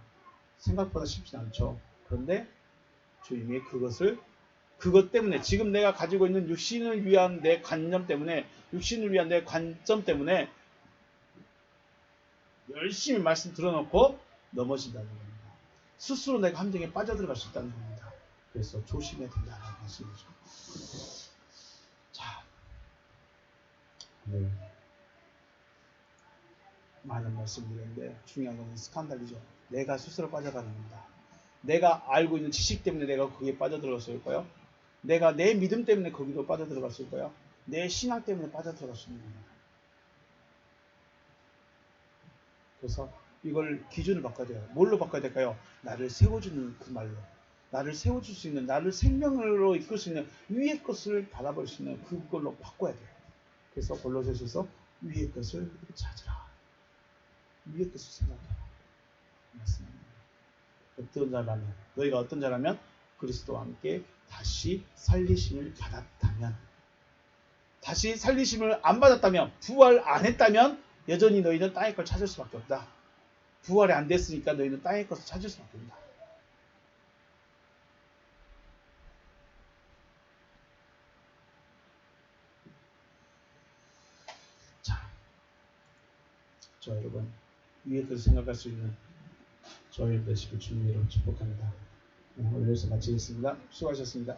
생각보다 쉽지 않죠. 그런데 주님이 그것 때문에 지금 내가 가지고 있는 육신을 위한 내 관념 때문에 육신을 위한 내 관점 때문에 열심히 말씀 들어놓고 넘어진다는 겁니다. 스스로 내가 함정에 빠져들어갈 수 있다는 겁니다. 그래서 조심해야 된다는 말씀이죠. 자, 네. 많은 말씀드렸는데 중요한 건 스칸달이죠. 내가 스스로 빠져가는 겁니다. 내가 알고 있는 지식 때문에 내가 거기에 빠져들어갔을까요? 내가 내 믿음 때문에 거기도 빠져들어갔을까요? 내 신앙 때문에 빠져들어갈 수 있는 겁니다. 그래서 이걸 기준을 바꿔야 돼요. 뭘로 바꿔야 될까요? 나를 세워주는 그 말로. 나를 세워줄 수 있는, 나를 생명으로 이끌 수 있는 위의 것을 바라볼 수 있는 그걸로 바꿔야 돼요. 그래서 골로새서에서 위의 것을 찾으라. 위의 것을 생각하라. 말씀합니다. 어떤 자라면, 너희가 어떤 자라면 그리스도와 함께 다시 살리심을 받았다면, 다시 살리심을 안 받았다면, 부활 안 했다면 여전히 너희는 땅의 걸 찾을 수밖에 없다. 부활이 안 됐으니까 너희는 땅의 것을 찾을 수밖에 없다. 자, 저 여러분 위의 것을 생각할 수 있는 저희 되시길 주님으로 축복합니다. 오늘 여기서 마치겠습니다. 수고하셨습니다.